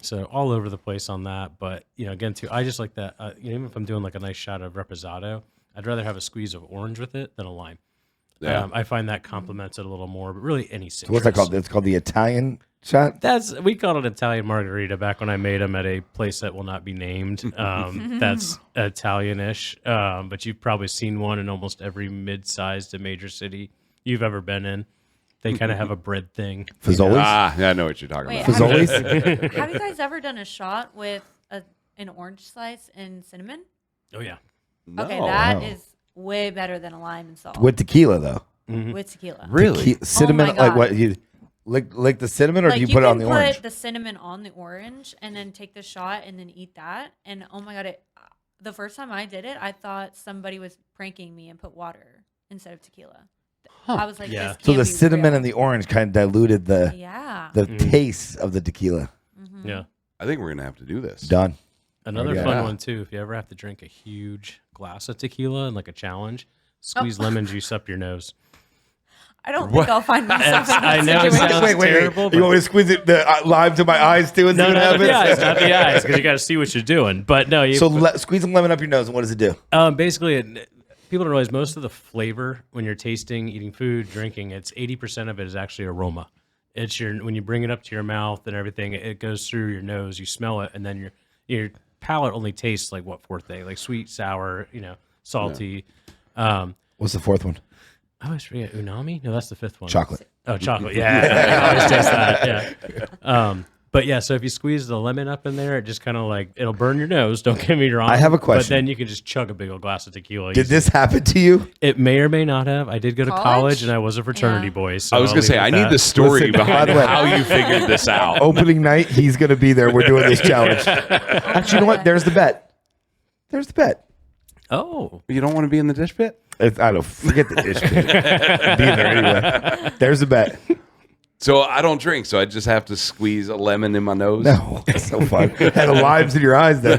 So all over the place on that. But, again, too, I just like that. Even if I'm doing like a nice shot of Reposado, I'd rather have a squeeze of orange with it than a lime. Yeah. I find that complements it a little more, but really any citrus. So what's that called? It's called the Italian shot? We called it Italian margarita back when I made them at a place that will not be named. That's Italian-ish, but you've probably seen one in almost every mid-sized to major city you've ever been in. They kind of have a bread thing. Fazoli's? Yeah, I know what you're talking Wait, about. Fazoli's? Have you guys ever done a shot with an orange slice and cinnamon? Oh yeah, Okay, No. that wow. is way better than a lime and salt With tequila, though. with tequila. Really? Cinnamon, Oh my like God. what? You lick the cinnamon or Like do you put it on the can orange? put the cinnamon on the orange and then take the shot and then eat that. And oh my God, the first time I did it, I thought somebody was pranking me and put water instead of tequila. I was like, Yeah. this So can't the be cinnamon real. and the orange kind of diluted the Yeah. taste of the tequila. yeah. I think we're going to have to do this. Done. Another Yeah. fun one too. If you ever have to drink a huge glass of tequila and like a challenge, squeeze lemon juice up your nose. I don't think I'll find myself in that I know it situation. sounds terrible. You want me to squeeze it, the lime to my eyes too? And see No, what not happens? the eyes, not the eyes, because you got to see what you're doing. But no, you So squeeze some lemon up your nose, and what does it do? basically, people don't realize most of the flavor when you're tasting, eating food, drinking, it's 80% of it is actually aroma. It's when you bring it up to your mouth and everything, it goes through your nose, you smell it, and then your palate only tastes like fourth thing, like sweet, sour, salty. What's the fourth one? I always forget Unami. No, that's the fifth one. Chocolate. Oh, chocolate. Yeah, I always taste that. Yeah. But yeah, so if you squeeze the lemon up in there, it just kind of like it'll burn your nose. Don't get me wrong. I have a But question. then you can just chug a big old glass of tequila. Did this happen to you? It may or may not have. I did go to college and I was a fraternity Yeah. boy. So I was I'll going to leave say, it I at need that. the story Listen, by behind the way- how you figured this out. Opening night, he's going to be there. We're doing this challenge. Actually, you know what? There's the bet. There's the bet. Oh, You don't want to be in the dish pit? I don't forget the dish pit. Be there anyway. There's the bet. So I don't drink, so I just have to squeeze a lemon in my nose. No, it's so fun. Had the limes in your eyes then.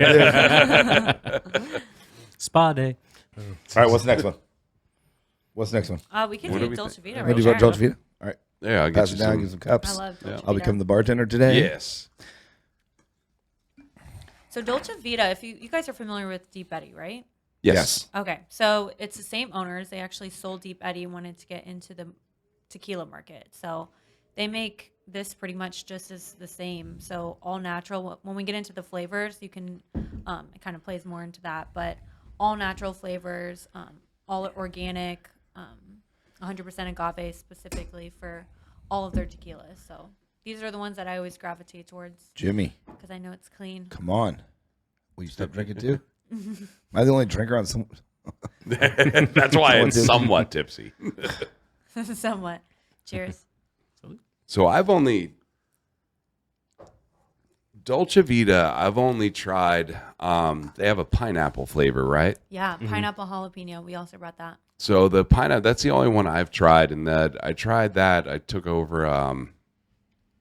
spa day. All right, what's the next one? What's the next one? We can What do do we Dolce Vita. We'll Right do there. Dolce Vita. All right, Yeah, I'll get pass you it down. some. Get some cups. I love Dolce I'll Vita. become the bartender today. Yes. So Dolce Vita, if you guys are familiar with Deep Eddy, right? Yes. Okay, so it's the same owners. They actually sold Deep Eddy and wanted to get into the tequila market. So they make this pretty much just as the same. So all natural. When we get into the flavors, you can, it kind of plays more into that, but all natural flavors, all organic, 100% agave specifically for all of their tequilas. So these are the ones that I always gravitate towards Jimmy, because I know it's clean. come on. Will you stop drinking too? Am I the only drinker on some? That's why it's somewhat tipsy. Somewhat. Cheers. So I've only Dolce Vita. I've only tried. They have a pineapple flavor, right? Yeah, pineapple jalapeno. We also brought that. So the pineapple. That's the only one I've tried, and that I tried that. I took over.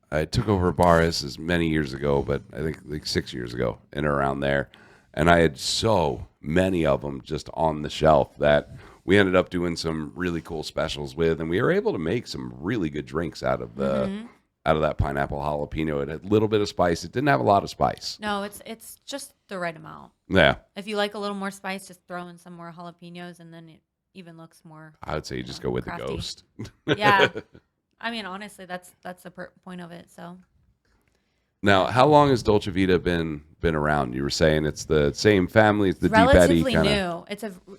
I took over a bar. This is many years ago, but I think like 6 years ago, and around there, and I had so many of them just on the shelf that we ended up doing some really cool specials with, and we were able to make some really good drinks out of the out of that pineapple jalapeno. It had a little bit of spice. It didn't have a lot of spice. No, it's just the right amount. Yeah, If you like a little more spice, just throw in some more jalapenos, and then it even looks more. I would say you just go with crafty. the ghost. Yeah, I mean honestly, that's the point of it. So Now, how long has Dolce Vita been around? You were saying it's the same family. It's the Deep Eddy relatively kind of. new.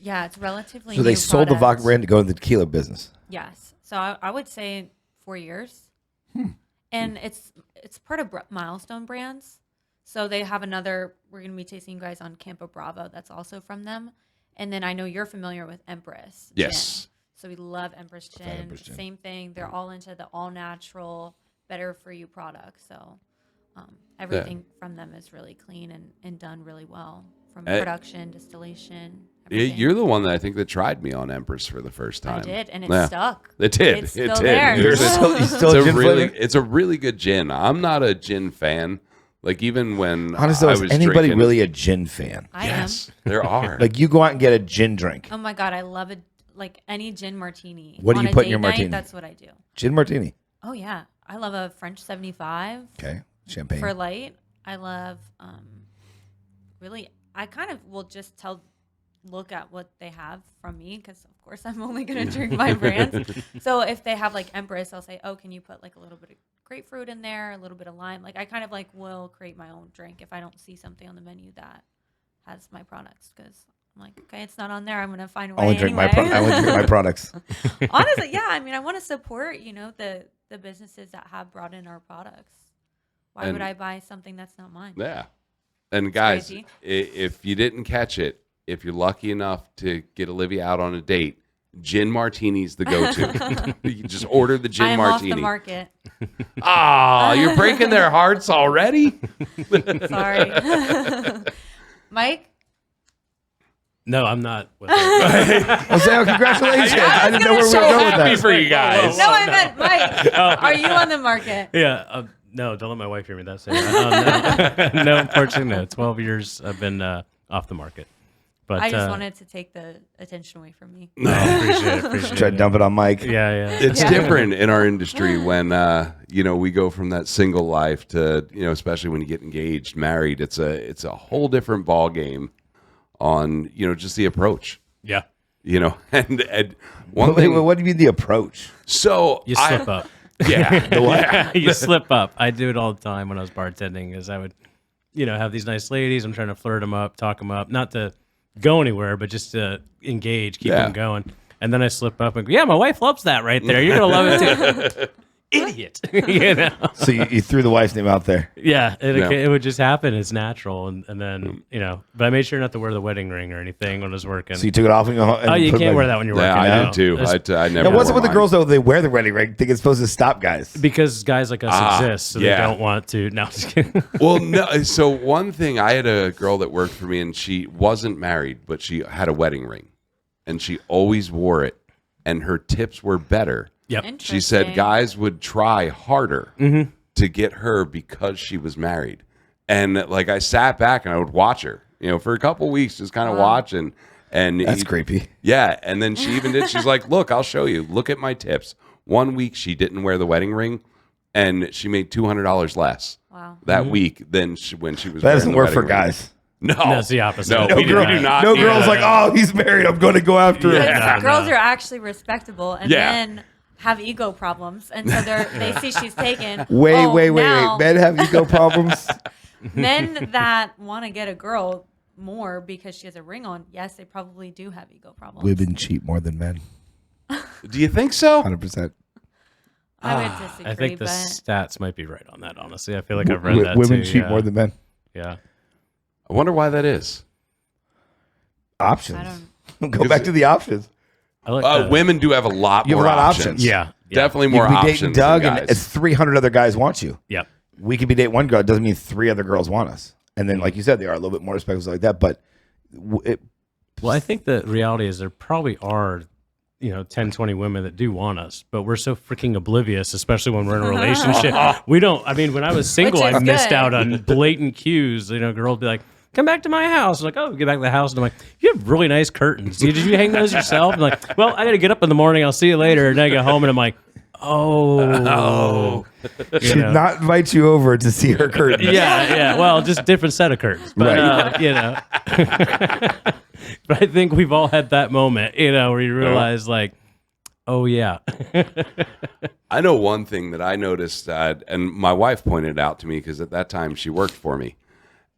It's relatively. So they new sold the product. vodka brand to go into the tequila business. Yes. So I would say 4 years. And it's part of Milestone Brands. So they have another, we're going to be tasting you guys on Campo Bravo. That's also from them. And then I know you're familiar with Empress. Yes. Gin. So we love Empress Gin. Empress Gin. Same thing. They're all into the all natural, better for you products. So everything from them is really clean and done really well from production, distillation. Yeah, Everything. you're the one that I think that tried me on Empress for the first time. I did, and it Yeah. stuck. It did. It's It still did. there. You're still a it's gin flavor? it's a really good gin. I'm not a gin fan. Like even when Honestly, I is was anybody drinking, really a gin fan? I Yes, there are. Like you go out and get a gin drink. am. Oh my god, I love it. Like any gin martini. What do On you a put in your date night, martini? That's what I do. Gin martini. Oh yeah, I love a French 75 Okay. Champagne. for light. I love really. I kind of will just look at what they have from me because of course I'm only gonna drink my brands. So if they have like Empress, I'll say, oh, can you put like a little bit of grapefruit in there, a little bit of lime. Like I kind of like will create my own drink if I don't see something on the menu that has my products because I'm like, okay, it's not on there. I'm gonna find a way. I only drink my products. Honestly, yeah. I mean, I want to support the businesses that have brought in our products. Why would And- I buy something that's not mine? Yeah. And guys, crazy. if you didn't catch it, if you're lucky enough to get Olivia out on a date, gin martini's the go-to. You just order the gin I am martini. off the market. Ah, you're breaking their hearts already? Sorry, Mike. No, I'm not. With it. I'll say, oh, congratulations. I didn't know where we were So going with happy that. for you guys. No, I meant Mike. Are you on the market? Yeah. No, don't let my wife hear me that say that. No, unfortunately, no. 12 years I've been off the market. But I just wanted to take the attention away from me. No, appreciate Try to dump it on Mike. Yeah. It's Yeah. different in our industry when we go from that single life to especially when you get engaged, married. It's a whole different ball game on just the approach. Yeah. And one Wait, thing. what do you mean the approach? So You slip up. Yeah, the what? You slip up. I do it all the time when I was bartending is I would, have these nice ladies. I'm trying to flirt them up, talk them up, not to go anywhere, but just to engage, keep Yeah. them going. And then I slip up and go, yeah, my wife loves that right there. You're going to love it too. Idiot. You know? So you threw the wife's name out there. Yeah, it would just happen. It's natural. And then, but I made sure not to wear the wedding ring or anything when I was working. So you took it off and go home. Oh, you can't wear that when you're working. Yeah, I did too. I never. Now, what's it with the mine. girls though? They wear the wedding ring. Think it's supposed to stop guys. Because guys like us exist, so yeah. they don't want to. No, just kidding. Well, no. So one thing, I had a girl that worked for me, and she wasn't married, but she had a wedding ring, and she always wore it, and her tips were better. Yep. She said guys would try harder to get her because she was married, and like I sat back and I would watch her, for a couple weeks, just kind of watching. And That's creepy. Yeah, and then she even did. She's like, "Look, I'll show you. Look at my tips." 1 week she didn't wear the wedding ring, and she made $200 less that week than when she was. That doesn't work wedding for ring. guys. No, that's the opposite. No, No, we do girl, not. no do girl's that. like, oh, he's married. I'm going to go after him. Because girls are actually respectable, and Yeah. men have ego problems, and so they see she's taken. Wait. Now, Men have ego problems. Men that want to get a girl more because she has a ring on, yes, they probably do have ego problems. Women cheat more than men. Do you think so? 100%. I would disagree, I think the but stats might be right on that, honestly. I feel like I've read that Women too. cheat Yeah. more than men. Yeah. I wonder why that is. Options. I Go back to the options. I like Women do have a lot You have more a lot of options. options. Yeah. Definitely You more could be options. dating Doug, than and guys. it's 300 other guys want you. Yep. We could be dating one girl. It doesn't mean 3 other girls want us. And then, like you said, they are a little bit more respectful like that. But Well, I think the reality is there probably are, 10, 20 women that do want us, but we're so freaking oblivious, especially when we're in a relationship. We don't, when I was single, Which is I missed good. out on blatant cues. A girl would be like, come back to my house. I'm like, oh, get back to the house. And I'm like, you have really nice curtains. Did you hang those yourself? I'm like, well, I got to get up in the morning. I'll see you later. And I get home and I'm like, oh. she did not invite you over to see her curtains. Yeah. Well, just different set of curtains. But, but I think we've all had that moment, where you realize like, oh yeah. I know one thing that I noticed, and my wife pointed out to me because at that time she worked for me,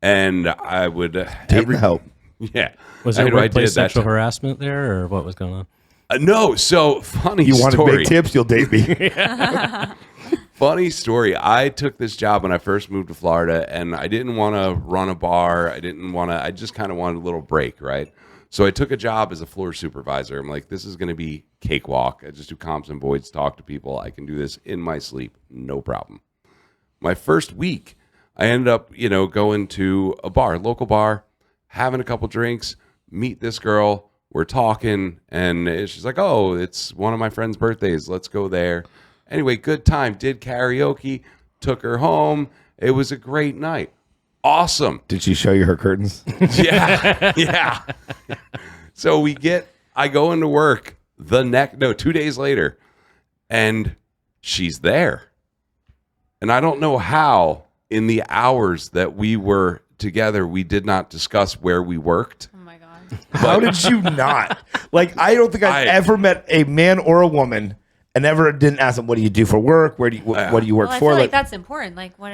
and I would Taking help. Yeah. Was there I did workplace that sexual time. harassment there, or what was going on? No. So funny You wanted story. big tips, you'll date me. Funny story. I took this job when I first moved to Florida, and I didn't want to run a bar. I just kind of wanted a little break, right? So I took a job as a floor supervisor. I'm like, this is going to be cakewalk. I just do comps and voids, talk to people. I can do this in my sleep, no problem. My first week, I ended up, going to a bar, local bar, having a couple drinks, meet this girl. We're talking, and she's like, oh, it's one of my friend's birthdays. Let's go there. Anyway, good time. Did karaoke, took her home. It was a great night. Awesome. Did she show you her curtains? Yeah. So I go into work 2 days later, and she's there. And I don't know how in the hours that we were together, we did not discuss where we worked. oh my god, How did you not? Like, I don't think I've ever met a man or a woman and ever didn't ask them, what do you do for work? What do you work well, I for? feel like that's important. Like, what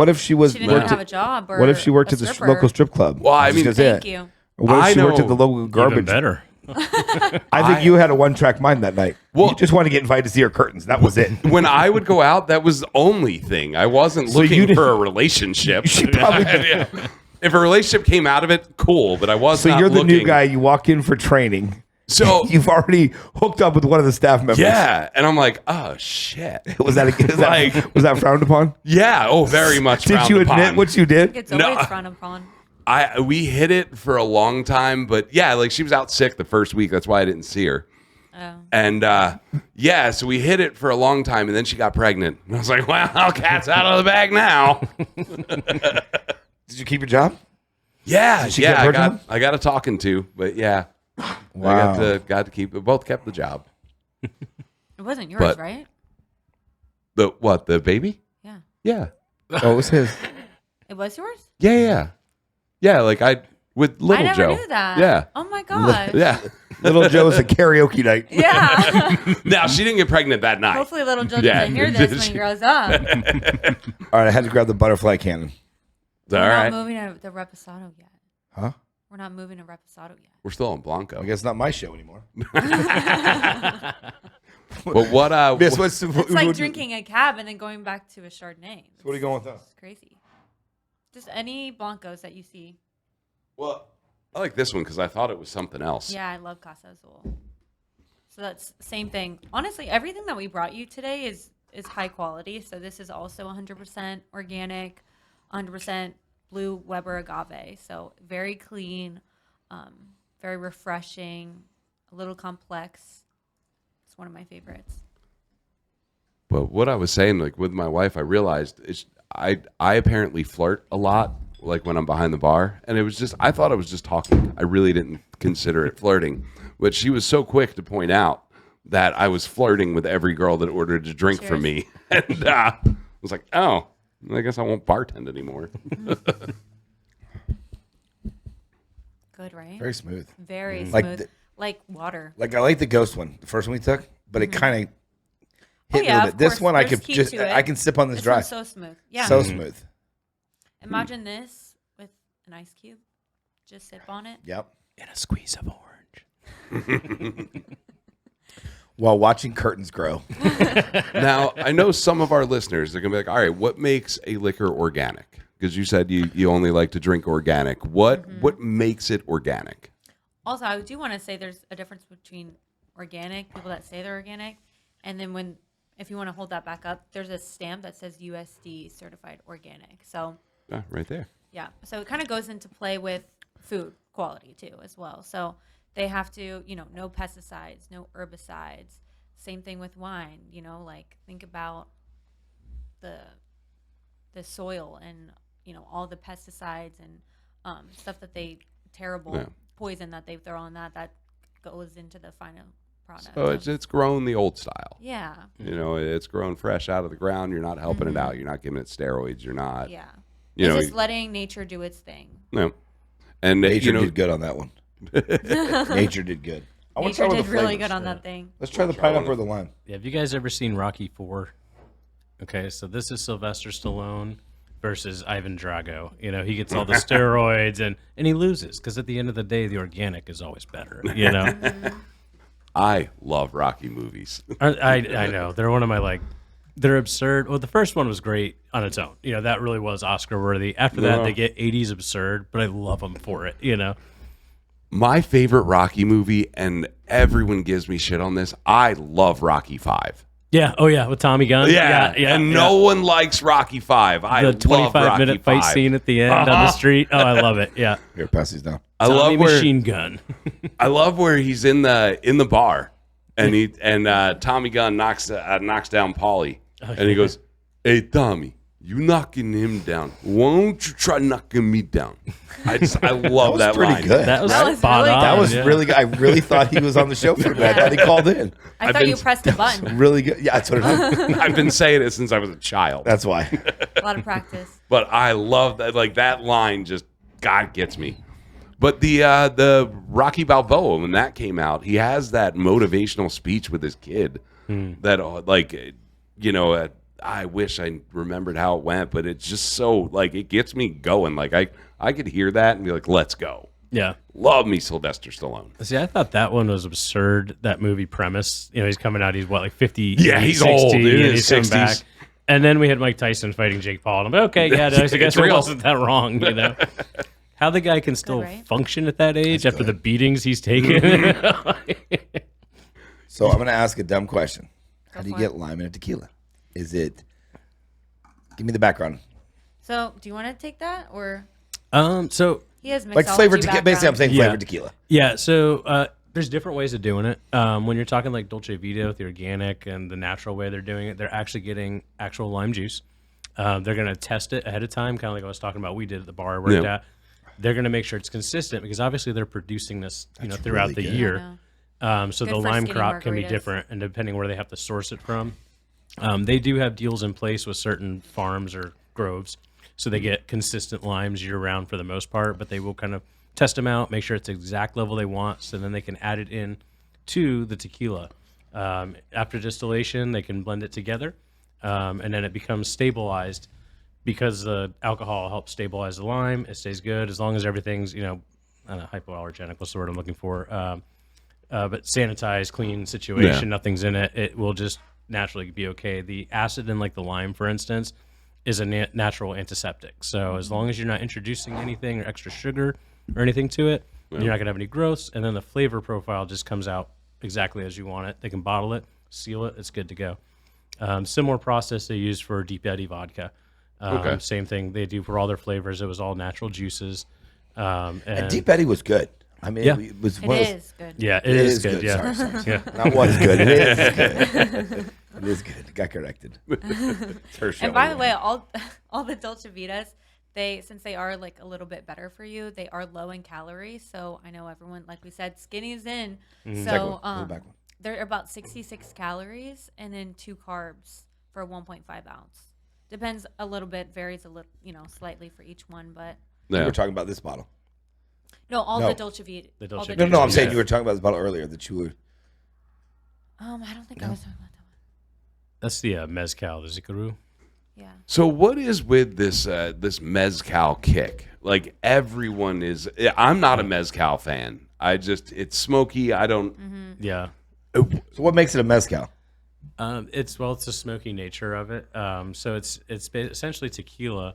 if she was she didn't have a job, or what if she worked a at the stripper? local strip club? Well, I mean, Thank you. Or what if I she worked know. at the local Even garbage? better. I think you had a one-track mind that night. Well- you just wanted to get invited to see her curtains. That was it. When I would go out, that was the only thing. I wasn't So you looking didn't- for a relationship. She probably Yeah. If a relationship came out of it, cool. But I was So not you're the looking. new guy. You walk in for training. So You've already hooked up with one of the staff members. yeah, and I'm like, oh shit. Was that frowned upon? Yeah. Oh, very much. Did frowned you admit upon. what you did? It's No. always frowned upon. We hit it for a long time, but yeah, like she was out sick the first week. That's why I didn't see her. Oh. And yeah, so we hit it for a long time, and then she got pregnant. And I was like, well, cat's out of the bag now. Did you keep your job? Yeah, she yeah, get pregnant? I got a talking to, but yeah, Wow. I got to keep it. Both kept the job. It wasn't yours, But- right? The baby? Yeah. Yeah, Oh, it was his. It was yours? yeah. Like with little I never Joe. knew that. Yeah, Oh my god. yeah. Little Joe's a karaoke night. Yeah. Now she didn't get pregnant that night. Hopefully little Joe Yeah. doesn't hear this when he grows up. All right, I had to grab the butterfly cannon. All We're right. not moving to the Reposado yet. Huh? We're not moving to Reposado yet. We're still on Blanco. I guess it's not my show anymore. But what? It's It's like drinking a cab and then going back to a Chardonnay. What are you going with that? It's crazy. Just any Blancos that you see. Well, I like this one because I thought it was something else. Yeah, I love Casa Azul. So that's the same thing. Honestly, everything that we brought you today is high quality. So this is also 100% organic, 100% Blue Weber agave. So very clean, very refreshing, a little complex. It's one of my favorites. But what I was saying, like with my wife, I realized I apparently flirt a lot, like when I'm behind the bar, and it was just I thought I was just talking. I really didn't consider it flirting, but she was so quick to point out that I was flirting with every girl that ordered a drink from me, and I was like, oh, I guess I won't bartend anymore. Good, right? Very smooth. Very Like smooth, like water. Like I like the Ghost one, the first one we took, but it kind of hit me a yeah, little bit. of This course. one I There's could heat just to it. I can sip on this This dry. one's so smooth. Yeah. So smooth. Imagine this with an ice cube. Just sip on it. Yep. And a squeeze of orange. While watching curtains grow. Now, I know some of our listeners are going to be like, all right, what makes a liquor organic? Because you said you only like to drink organic. What makes it organic? Also, I do want to say there's a difference between organic, people that say they're organic, and then if you want to hold that back up, there's a stamp that says USD certified organic. So, Right there. yeah. So it kind of goes into play with food quality too as well. So they have to, no pesticides, no herbicides. Same thing with wine, like think about the soil and, all the pesticides and stuff that terrible poison that they throw on that goes into the final product. So it's grown the old style. Yeah. It's grown fresh out of the ground. You're not helping it out. You're not giving it steroids. You're not. Yeah. You It's know, just letting nature do its thing. no. And Nature did good on that one. Nature did good. I want to try Nature with did the really flavors. good on that thing. Let's try the try one pineapple or of- the lime. Yeah, have you guys ever seen Rocky 4? Okay, so this is Sylvester Stallone versus Ivan Drago. He gets all the steroids and he loses because at the end of the day, the organic is always better. I love Rocky movies. I know they're one of my they're absurd. Well, the first one was great on its own. That really was Oscar worthy. After that, they get 80s absurd, but I love them for it. My favorite Rocky movie, and everyone gives me shit on this. I love Rocky 5. Yeah. Oh yeah, with Tommy Gunn. Yeah. And no one likes Rocky 5. I The love Rocky 25-minute fight 5. scene at the end on the street. Oh, I love it. Yeah. Here, pass these down. I Tommy love where Machine Gun. I love where he's in the bar, and Tommy Gunn knocks down Paulie, and he goes, "Hey Tommy, you knocking him down? Why don't you try knocking me down?" I love that pretty line. good. That was That was spot really on. good. That was yeah. really good. I really thought he was on the show for that. I thought he called in. I thought you pressed a button. Really good. Yeah, that's what it is. I've been saying it since I was a child. That's why. A lot of practice. But I love that. Like that line, just God gets me. But the Rocky Balboa, when that came out, he has that motivational speech with his kid. That I wish I remembered how it went, but it's just so it gets me going. Like I could hear that and be like, let's go. Yeah. Love me Sylvester Stallone. See, I thought that one was absurd, that movie premise. He's coming out, he's 50? Yeah, he's 60, old, dude, in and his he's coming 60s. back. And then we had Mike Tyson fighting Jake Paul. And I'm like, okay, yeah, I guess it real. wasn't that wrong, How the guy can still right? function at that age after the beatings he's taken. So I'm going to ask a dumb question. How do you for get lime in a tequila? Is it? Give me the background. So, do you want to take that or So he has Like mixology flavored tequila. Basically, I'm background. saying Yeah. flavored tequila. Yeah, so there's different ways of doing it. When you're talking like Dolce Vita with the organic and the natural way they're doing it, they're actually getting actual lime juice. They're going to test it ahead of time, kind of like I was talking about we did at the bar I worked Yeah. at. They're going to make sure it's consistent because obviously they're producing this throughout really the good. year. So Good the for lime skinny crop can be margaritas. different, and depending where they have to source it from. They do have deals in place with certain farms or groves, so they get consistent limes year round for the most part, but they will kind of test them out, make sure it's the exact level they want, so then they can add it in to the tequila. After distillation, they can blend it together, and then it becomes stabilized because the alcohol helps stabilize the lime. It stays good as long as everything's, hypoallergenic. What's the word I'm looking for? But sanitized, clean situation. Yeah. Nothing's in it. It will just naturally be okay. The acid in like the lime, for instance, is a natural antiseptic. So as long as you're not introducing anything or extra sugar or anything to it, you're not gonna have any growths. And then the flavor profile just comes out exactly as you want it. They can bottle it, seal it. It's good to go. Similar process they use for Deep Eddy vodka. Okay. Same thing they do for all their flavors. It was all natural juices. And Deep Eddy was good. I mean, Yeah. it was It one of those- is good. Yeah, it is good. Sorry, Yeah. sorry. Yeah. Not was good. It is good. It is good. Got corrected. It's her show. And by the way, all the Dolce Vitas, since they are like a little bit better for you, they are low in calories. So I know everyone, like we said, skinny's in. Second So one. Go back one. they're about 66 calories and then 2 carbs for 1.5 ounce. Depends a little bit, varies a little, slightly for each one, but We Yeah. were talking about this bottle. no, all No. the Dolce Vita. The Dolce No, Vita. I'm saying Yeah. you were talking about this bottle earlier that you were. I don't think I was talking about that one. That's the mezcal, the Zikaru. Yeah. So what is with this mezcal kick? Like everyone is. I'm not a mezcal fan. It's smoky. I don't. Yeah. So what makes it a mezcal? It's the smoky nature of it. So it's essentially tequila,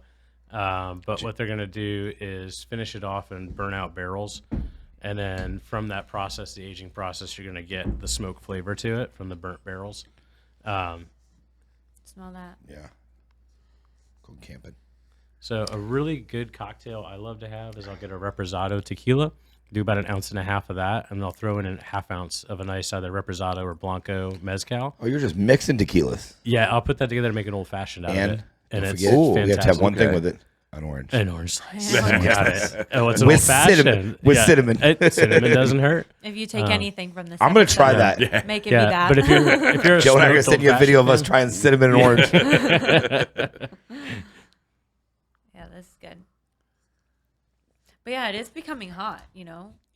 but what they're gonna do is finish it off and burn out barrels, and then from that process, the aging process, you're gonna get the smoke flavor to it from the burnt barrels. Smell that. Yeah. Go camping. So a really good cocktail I love to have is I'll get a Reposado tequila, do about 1.5 ounces of that, and I'll throw in a 1/2 ounce of a nice either Reposado or Blanco mezcal. Oh, you're just mixing tequilas. Yeah, I'll put that together to make an old fashioned out of it. And And it's forget, we have to have fantastic. one thing Okay. with it. An orange. An orange slice. Yeah. Got it. Oh, it's an With old fashioned. cinnamon. With cinnamon. Cinnamon doesn't hurt. If you take anything from this, I'm going to try episode, that. Make it be that. But if you're a Joe and I are going to smoked send you a video of old-fashioned- us trying cinnamon and orange. Yeah, this is good. But yeah, it is becoming hot,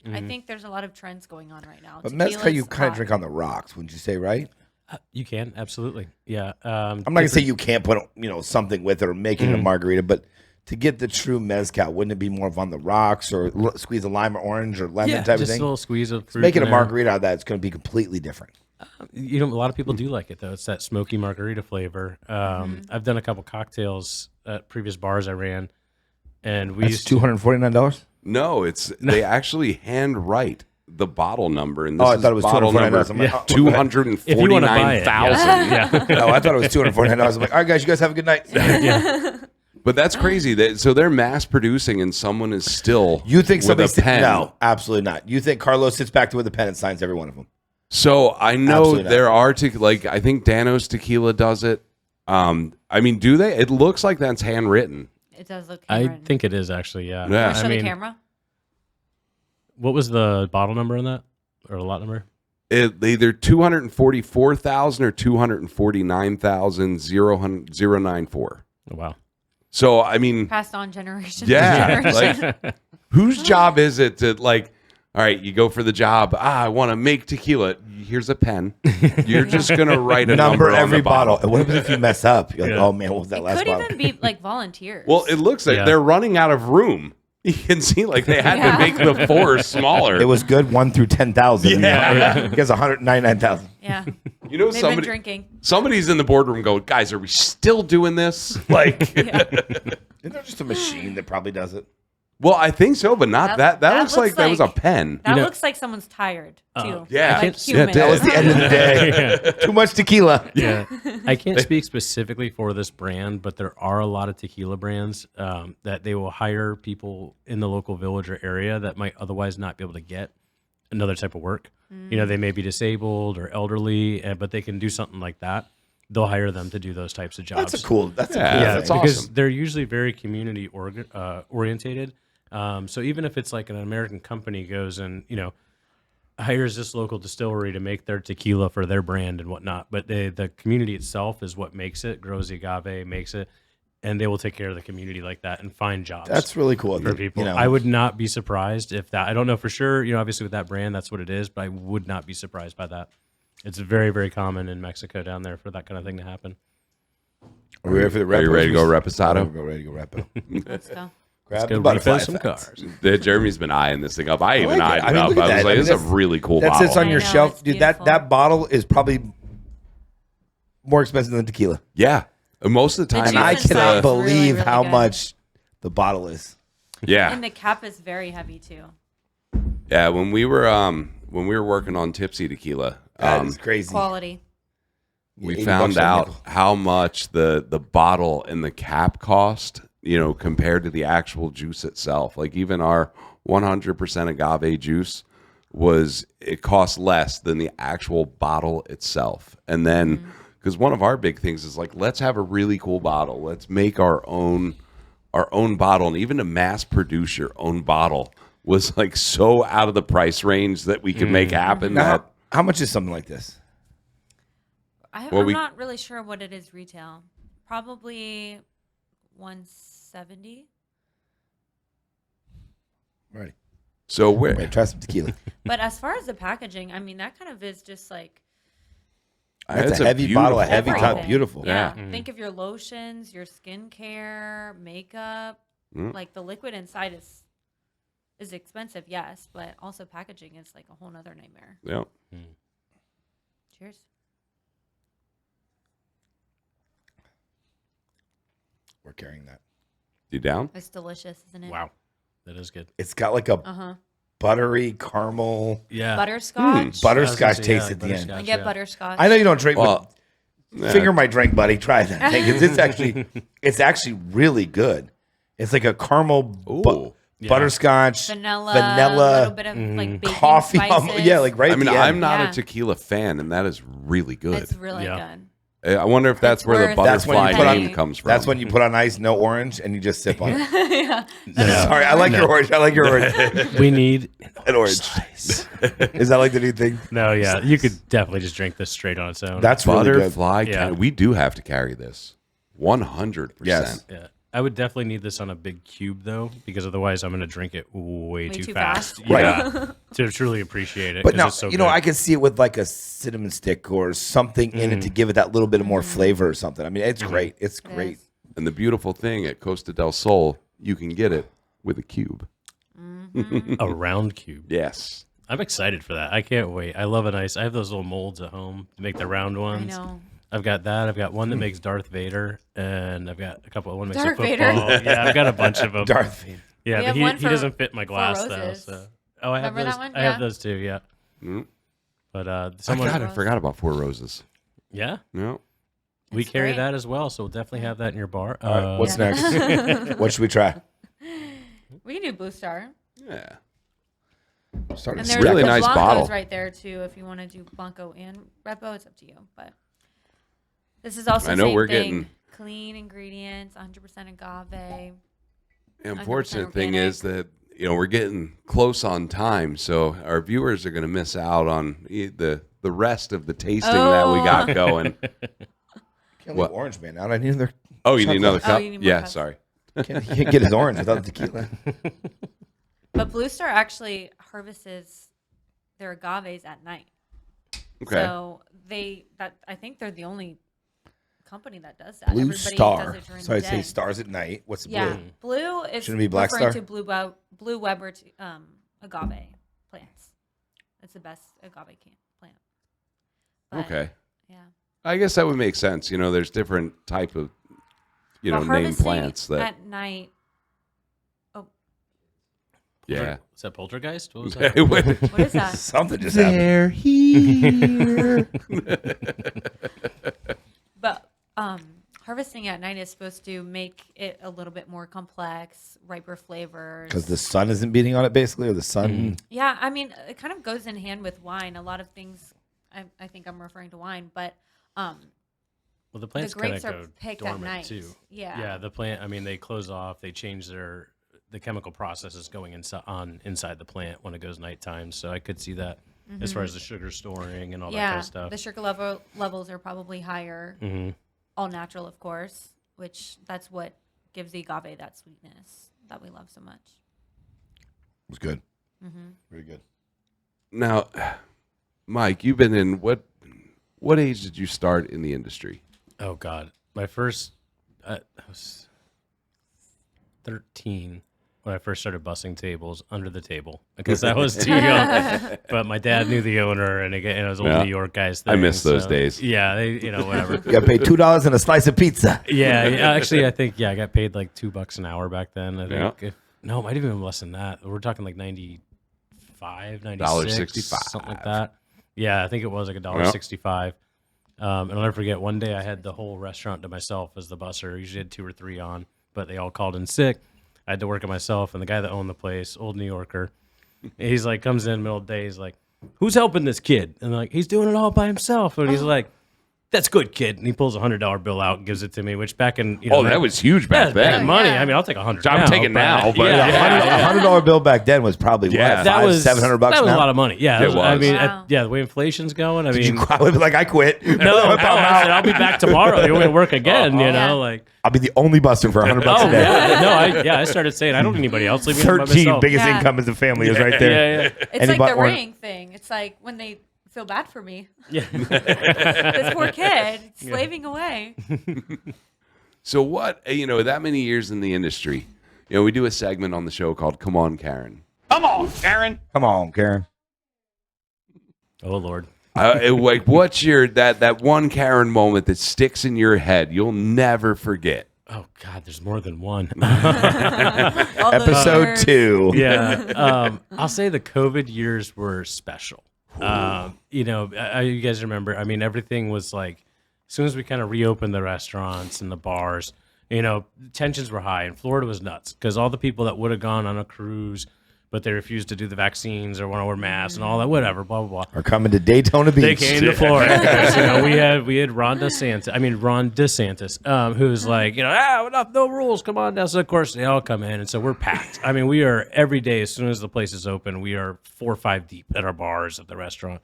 I think there's a lot of trends going on right now. But mezcal you Tequila's kind of hot. drink on the rocks, wouldn't you say, right? You can absolutely, yeah. I'm not going to say you can't put something with it or make it a margarita, but to get the true mezcal, wouldn't it be more of on the rocks or squeeze a lime or orange or lemon type of just thing? a little squeeze of fruit. Making a in there. margarita out of that, it's going to be completely different. A lot of people do like it though. It's that smoky margarita flavor. I've done a couple cocktails at previous bars I ran, and we That's used to, $249? No, they actually hand write the bottle number, and this Oh, I is thought it was bottle number $249. I'm like, oh, okay. 249,000. yeah. Oh, I thought it was $249. I'm like, all right, guys, you guys have a good night. But that's crazy. So they're mass producing, and someone is still You think with somebody a pen. No, absolutely not. You think Carlos sits back with a pen and signs every one of them? So I know Absolutely not. there are I think Danos Tequila does it. Do they? It looks like that's handwritten. It does look. I handwritten. think it is actually. Yeah. Yeah. Show the camera. What was the bottle number on that, or the lot number? Either 244,000 or 249,094. Oh, wow. So Passed on generation. yeah, to generation. whose job is it to all right, you go for the job. I want to make tequila. Here's a pen. You're just gonna write a number on every the bottle. bottle. What happens if you mess up? You're like, Yeah. oh man, what was that It last could bottle? even be like volunteers. Well, it looks like Yeah. they're running out of room. You can see they had to make the four smaller. It was good 1 through 10,000. Yeah. He has 199,000. yeah. You know, They've been drinking. somebody's in the boardroom going, guys, are we still doing this? Isn't there just a machine that probably does it? Well, I think so, but not that. That looks like that was a like- pen. That know- looks like someone's tired too. yeah. Like Yeah, human. it That was the end of the day. Too much tequila. Yeah. I can't speak specifically for this brand, but there are a lot of tequila brands that they will hire people in the local village or area that might otherwise not be able to get another type of work. They may be disabled or elderly, but they can do something like that. They'll hire them to do those types of jobs. That's a cool. That's Yeah, a cool. Yeah, that's thing. because awesome. they're usually very community orientated. So even if it's like an American company goes and hires this local distillery to make their tequila for their brand and whatnot, but the community itself is what makes it, grows the agave, makes it, and they will take care of the community like that and find jobs. That's really cool. for people. I would not be surprised if that. I don't know for sure. Obviously with that brand, that's what it is, but I would not be surprised by that. It's very, very common in Mexico down there for that kind of thing to happen. Are we ready for the Are you ready to go Repo? reposado? We're ready to go repo. Let's go. Grab Let's the go butterfly refill some effect. cars. Jeremy's been eyeing this thing up. I even like it. eyed it up. look at I was that. like, this is a that's- really cool that bottle. sits on I your know, shelf, it's dude. That beautiful. bottle is probably more expensive than tequila. Yeah. And most of the time, juice And I inside cannot is believe really, really how good. much the bottle is. yeah. And the cap is very heavy too. Yeah, when we were working on Tipsy Tequila, That is crazy. Quality. we 80 found bucks a out nickel. how much the bottle and the cap cost, compared to the actual juice itself. Like even our 100% agave juice it cost less than the actual bottle itself. And then because one of our big things is like, let's have a really cool bottle. Let's make our own bottle, and even to mass produce your own bottle was like so out of the price range that we could make happen. Now, That how much is something like this? Well, I'm we- not really sure what it is retail. Probably 170. Ready. so Wait, where try some tequila. But as far as the packaging, I mean, that kind of is just like That's It's a heavy bottle, a beautiful heavy bottle. top, beautiful. Yeah. Yeah. Think of your lotions, your skincare, makeup. Mm. Like the liquid inside is expensive, yes, but also packaging is like a whole nother nightmare. Yeah. Cheers. We're carrying that. You down? It's delicious, isn't it? Wow, that is good. It's got like a Uh-huh. buttery caramel Yeah, Butterscotch. butterscotch Yeah, taste at the end. I butterscotch, get yeah. butterscotch. I know you don't drink, Well, but finger my drink, buddy. Try that thing. It's actually really good. It's like a caramel Ooh. Yeah. butterscotch, vanilla, a little bit of like baking coffee. spices. Yeah, like right I at mean, the end. I'm not Yeah. a tequila fan, and that is really good. It's really Yeah. good. I wonder if that's It's where the worth That's when you butterfly put on- name comes from. That's when you put on ice, no orange, and you just sip on it. Yeah. Sorry, I like your orange. I like your orange. we need An orange. Is that like the new thing? no. Yeah, you could definitely just drink this straight on its own. That's really good. butterfly. Yeah. We do have to carry this. 100%. Yes. yeah. I would definitely need this on a big cube though, because otherwise I'm going to drink it way too too fast. fast. Yeah, to truly appreciate it. But 'cause no, it's so you know, good. I can see it with like a cinnamon stick or something in it to give it that little bit more flavor or something. I mean, it's great. It's great. Yes. And the beautiful thing at Costa del Sol, you can get it with a cube. a round cube. Yes. I'm excited for that. I can't wait. I love I have those little molds at home to make the round I ones. know. I've got that. I've got one that makes Darth Vader, and I've got a couple of one that makes Darth a Vader? football. Yeah, I've got a bunch of them. Darth Vader. Yeah, We but have he one he for doesn't fit my glass though. roses. So. Oh, I have Remember those. that one? I have Yeah. those too. Yeah. Mm. But someone, God, I forgot about Four Roses. yeah, No. we That's carry great. that as well. So we'll definitely have that in your bar. All right, what's Yeah. next? What should we try? We can do Blue Star. Yeah. Starting And to there's really the nice Blancos bottle. right there too. If you want to do Blanco and Repo, it's up to you. But this is also I know same we're thing. getting- Clean ingredients, 100% agave. The unfortunate 100% thing is that we're getting close on time, so our viewers are going to miss out on the rest of the tasting that we got going. Can't What? leave orange man out. I need another. Oh, you need another Oh, cup? you need more Yeah, cups. sorry. Can't, you can't get his orange without the tequila. But Blue Star actually harvests their agaves at night. Okay. So I think they're the only company that does that. Blue Everybody Star. does it during So I'd the say day. stars at night. What's the Yeah, blue? blue is Shouldn't it be Black referring Star? to Blue Weber agave plants. It's the best agave plant. But, Okay. Yeah. I guess that would make sense. There's different type of, But named harvesting plants that, at night. Oh, yeah. Is that poltergeist? What was that? It would- what is that? Something just happened. They're here. But harvesting at night is supposed to make it a little bit more complex, riper flavors. Because the sun isn't beating on it, basically, or the sun. Yeah, I mean, it kind of goes in hand with wine. A lot of things, I think I'm referring to wine, but Well, the plants the kind grapes of are go picked at dormant night. too. Yeah. Yeah, the plant. I mean, they close off. They change the chemical processes going inside the plant when it goes nighttime. So I could see that as far as the sugar storing and all that Yeah, kind of stuff. the sugar levels are probably higher. Mm-hmm. All natural, of course, which that's what gives the agave that sweetness that we love so much. It was good. Very good. Now, Mike, you've been in what age did you start in the industry? Oh God, my first I was 13. when I first started bussing tables under the table because I was too young. But my dad knew the owner, and it was old New York guys. I miss those days. Yeah, whatever. You got paid $2 and a slice of pizza. Yeah, actually, I think I got paid like $2 an hour back then. I think no, it might have been less than that. We're talking like 95, 96, $1.65. something like that. Yeah, I think it was like $1.65. And I'll never forget. One day I had the whole restaurant to myself as the busser. I usually had 2 or 3 on, but they all called in sick. I had to work it myself, and the guy that owned the place, old New Yorker, he's like, comes in middle of the day, he's like, "Who's helping this kid?" And like, he's doing it all by himself. And he's like, "That's good, kid." And he pulls a $100 bill out and gives it to me, which back in that was huge back then. money. Yeah. I mean, I'll take $100. I'm taking now, but A $100 bill back then was probably that was $700 That was now? a lot of money. Yeah, It was. I mean, Wow. the way inflation's going. I Did mean, I would be like, I quit. no, I said I'll be back tomorrow. You want me to work again? You know, like. I'll be the only buster for $100 Oh a day. yeah, no, I started saying I don't need anybody else. Leave me by 13 myself. biggest Yeah. income as a family is right there. Yeah. It's Any like but the one- ring thing. It's like when they feel bad for me. Yeah. This poor kid slaving away. So what, that many years in the industry, we do a segment on the show called Come On, Karen. Come on, Karen. Oh Lord. What's your that one Karen moment that sticks in your head you'll never forget? Oh God, there's more than one. All those Episode years. 2. Yeah. I'll say the COVID years were special. You guys remember, I mean, everything was like, as soon as we kind of reopened the restaurants and the bars, tensions were high, and Florida was nuts because all the people that would have gone on a cruise, but they refused to do the vaccines or want to wear masks and all that, whatever, blah, blah, blah. Are coming to Daytona Beach. They came to Florida because, we had Ron DeSantis, who's like, no rules, come on down. So of course they all come in, and so we're packed. I mean, we are every day as soon as the place is open, we are 4 or 5 deep at our bars at the restaurant.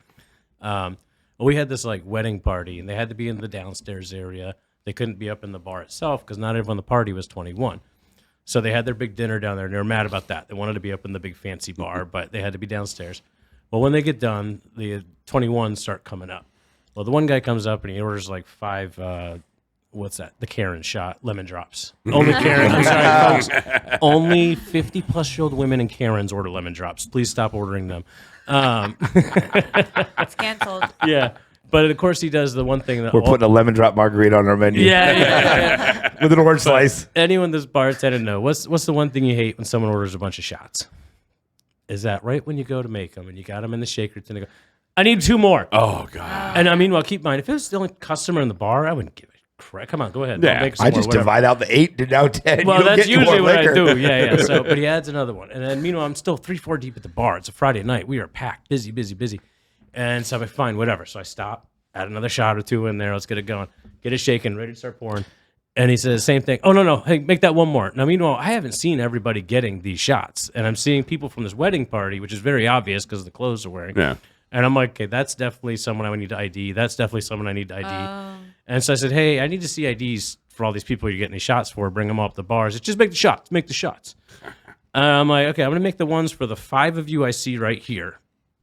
We had this like wedding party, and they had to be in the downstairs area. They couldn't be up in the bar itself because not everyone in the party was 21. So they had their big dinner down there, and they were mad about that. They wanted to be up in the big fancy bar, but they had to be downstairs. Well, when they get done, the 21s start coming up. Well, the one guy comes up, and he orders like 5, what's that? The Karen shot, lemon drops. Only Karen, I'm sorry, folks. Only 50-plus-year-old women and Karens order lemon drops. Please stop ordering them. It's canceled. Yeah. But of course, he does the one thing that We're putting a lemon drop margarita on our menu. yeah. With an orange slice. Anyone that's bartending know what's the one thing you hate when someone orders a bunch of shots? Is that right when you go to make them and you got them in the shaker tin, they go, "I need 2 more." Oh, God. And I mean, well, keep in mind, if it was the only customer in the bar, I wouldn't give a crap. Come on, go ahead. Yeah, I'll make some I more, just whatever. divide out the 8 to now 10. Well, You don't that's get any more usually what I liquor. do. Yeah. So, but he adds another one, and then meanwhile, I'm still 3-4 deep at the bar. It's a Friday night. We are packed, busy, and so I'm like, fine, whatever. So I stop, add another shot or 2 in there. Let's get it going, get it shaking, ready to start pouring. And he says, same thing. Oh, no. Hey, make that one more. Now, meanwhile, I haven't seen everybody getting these shots. And I'm seeing people from this wedding party, which is very obvious because of the clothes they're wearing. Yeah. And I'm like, okay, that's definitely someone I would need to ID. That's definitely someone I need to ID. And so I said, hey, I need to see IDs for all these people you're getting these shots for. Bring them up the bars. It's just make the shots. Make the shots. I'm like, okay, I'm going to make the ones for the 5 of you I see right here.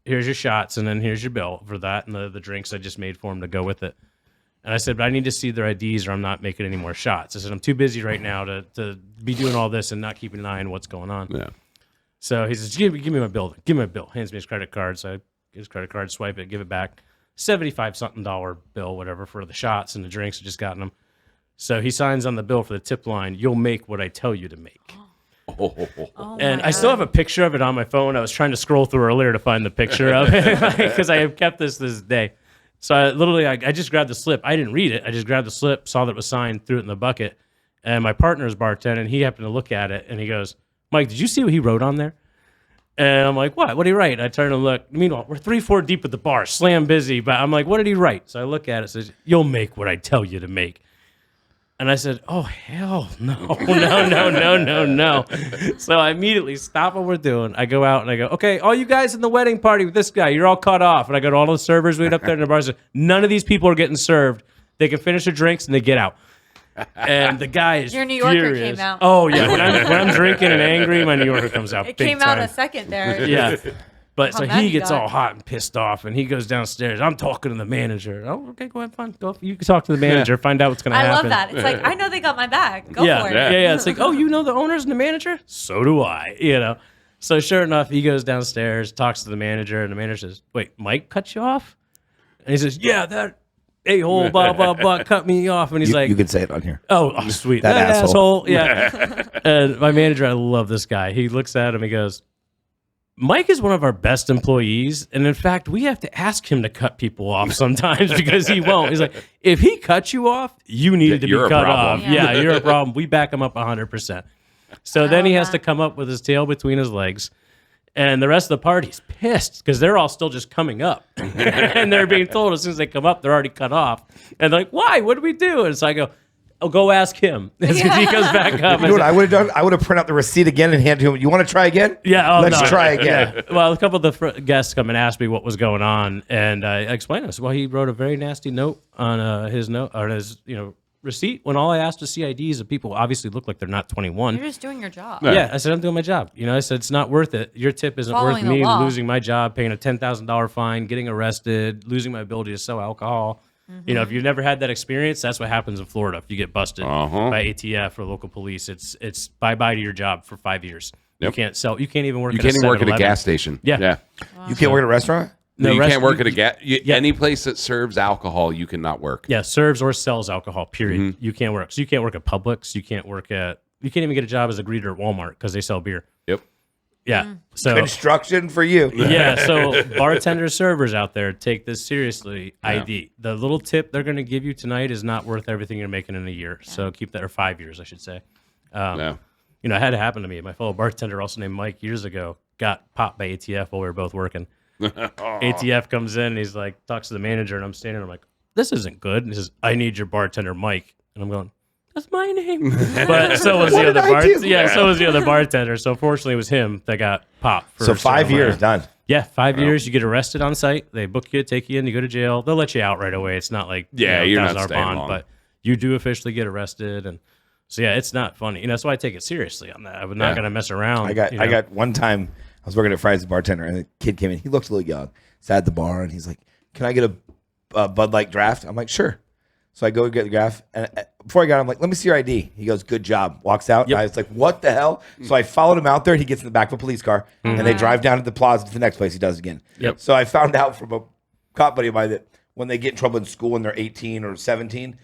Here's your shots, and then here's your bill for that and the drinks I just made for them to go with it. And I said, but I need to see their IDs or I'm not making any more shots. I said, I'm too busy right now to be doing all this and not keeping an eye on what's going on. Yeah. So he says, give me my bill. Give me my bill. Hands me his credit card. So I get his credit card, swipe it, give it back. $75-something bill, whatever, for the shots and the drinks. I just gotten them. So he signs on the bill for the tip line. You'll make what I tell you to make. Oh And my I still God. have a picture of it on my phone. I was trying to scroll through earlier to find the picture of it because I have kept this day. So I just grabbed the slip. I didn't read it. I just grabbed the slip, saw that it was signed, threw it in the bucket. And my partner's bartending. He happened to look at it, and he goes, Mike, did you see what he wrote on there? And I'm like, what? What did he write? I turn and look. Meanwhile, we're 3-4 deep at the bar, slam busy. But I'm like, what did he write? So I look at it. It says, you'll make what I tell you to make. And I said, oh, hell no. So I immediately stop what we're doing. I go out and I go, okay, all you guys in the wedding party with this guy, you're all cut off. And I go to all the servers we had up there in the bar. I said, none of these people are getting served. They can finish their drinks and they get out. And the guy is Your New Yorker furious. came out. Oh, yeah. When I'm drinking and angry, my New Yorker comes out. It big came out time. a second there. Yeah. But How so mad he you gets got? all hot and pissed off, and he goes downstairs. I'm talking to the manager. Oh, okay, go ahead, fine. Go. You can talk to the manager, find out what's going to I happen. love that. It's like, I know they got my back. Go yeah, for it. yeah. It's like, oh, you know the owners and the manager? So do I. So sure enough, he goes downstairs, talks to the manager, and the manager says, "Wait, Mike cut you off?" And he says, "Yeah, that a-hole, blah blah blah, cut me off." And he's like, You can say it on here. Oh, sweet. That asshole. Yeah. And my manager, I love this guy. He looks at him, he goes, Mike is one of our best employees. And in fact, we have to ask him to cut people off sometimes because he won't. He's like, if he cuts you off, you needed to be You're a cut problem. off. Yeah. Yeah, you're a problem. We back him up 100%. So then he has to come up with his tail between his legs. And the rest of the party's pissed because they're all still just coming up. And they're being told as soon as they come up, they're already cut off. And they're like, why? What did we do? And so I go, oh, go ask him. He goes back up. You know what I would have done? I would have printed out the receipt again and handed him. You want to try again? Yeah, oh, Let's no. try again. Yeah. Well, a couple of the guests come and ask me what was going on, and I explained this. Well, he wrote a very nasty note on his receipt when all I asked to see IDs of people who obviously look like they're not 21. You're just doing your job. Yeah, I said, I'm doing my job. I said, it's not worth it. Your tip isn't Following worth the me law. losing my job, paying a $10,000 fine, getting arrested, losing my ability to sell alcohol. If you've never had that experience, that's what happens in Florida. If you get busted by ATF or local police, it's bye-bye to your job for 5 years. Yep. You can't sell. You can't even work You at can't even work at a 7-Eleven. gas station. Yeah. You can't work at a restaurant? No, you rest- can't work at a gas. Any place that serves alcohol, you cannot work. Yeah, serves or sells alcohol, period. You can't work. So you can't work at Publix. You can't even get a job as a greeter at Walmart because they sell beer. Yep. Yeah. So Construction for you. yeah, so bartenders, servers out there, take this seriously. ID. The little tip they're going to give you tonight is not worth everything you're making in a year. So keep that, or 5 years, I should say. No. It had to happen to me. My fellow bartender, also named Mike, years ago, got popped by ATF while we were both working. ATF comes in and he's like, talks to the manager, and I'm standing there, I'm like, this isn't good. And he says, I need your bartender, Mike. And I'm going, that's my name. But so was the other bartender. Yeah, so was the other bartender. So fortunately, it was him that got popped. For So 5 serving years around. done. Yeah, 5 years. You get arrested on site. They book you, take you in, you go to jail. They'll let you out right away. It's not like You're not $1,000 staying bond, long. but you do officially get arrested. And so yeah, it's not funny. That's why I take it seriously on that. I'm not going to mess around. I got one time, I was working at Fry's as a bartender, and a kid came in. He looked a little young. Sat at the bar, and he's like, can I get a Bud Light draft? I'm like, sure. So I go get the draft, and before I got it, I'm like, let me see your ID. He goes, good job. Walks out. Yep. And I was like, what the hell? So I followed him out there, and he gets in the back of a police car, and they drive down to the plaza to the next place. He does it again. Yep. So I found out from a cop buddy of mine that when they get in trouble in school when they're 18 or 17,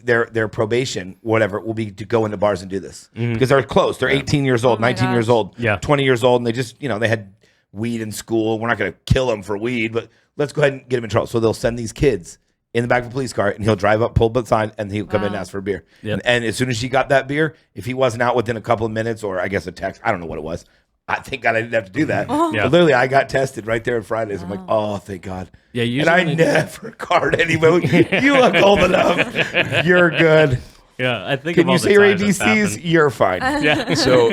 their probation, whatever, will be to go into bars and do this. Because they're close. They're 18 years old, Oh my 19 years gosh. old, Yeah. 20 years old, and they just, they had weed in school. We're not going to kill them for weed, but let's go ahead and get them in trouble. So they'll send these kids in the back of a police car, and he'll drive up, pull up the sign, and he'll come in and ask for a beer. Yep. And as soon as she got that beer, if he wasn't out within a couple of minutes, or I guess a text, I don't know what it was. I thank God I didn't have to do that. Yeah. But literally, I got tested right there on Fridays. I'm like, oh, thank God. Yeah, And usually I when- never card anybody. You look old enough. You're good. Yeah, I think. Can of all you the say your times that's ABCs? happened. You're fine. Yeah. So,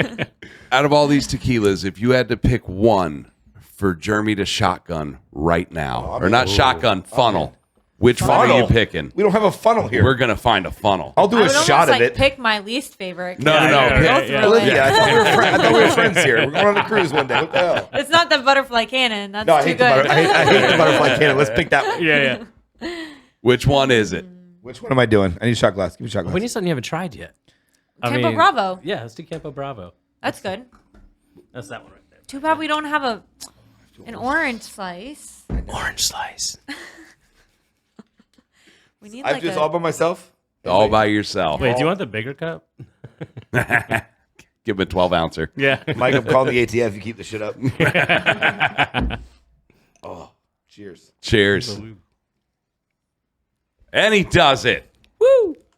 out of all these tequilas, if you had to pick one for Jeremy to shotgun right now, or not shotgun, funnel, which one are you Funnel. picking? We don't have a funnel here. We're going to find a funnel. I'll do I a would shot almost of it. pick my least favorite. No, Yeah, no. yeah, pick- yeah, Go through yeah. it. Olivia, I thought we were friends here. We're going on a cruise one day. What the hell? It's not the butterfly cannon. That's No, I too hate, the good. I hate the butterfly cannon. Let's pick that one. Yeah, yeah. Which one is it? Which one am I doing? I need a shot glass. Give me a shot glass. We need something you haven't tried yet. Campo Bravo. Yeah, let's do Campo Bravo. That's good. That's that one right there. Too bad we don't have an orange slice. Orange slice. We need I'm like just a, all by myself. All by yourself. Wait, do you want the bigger cup? Give him a 12 ouncer. Yeah. Mike, I'm calling the ATF. You keep the shit up. Oh, cheers. Cheers. And he does it.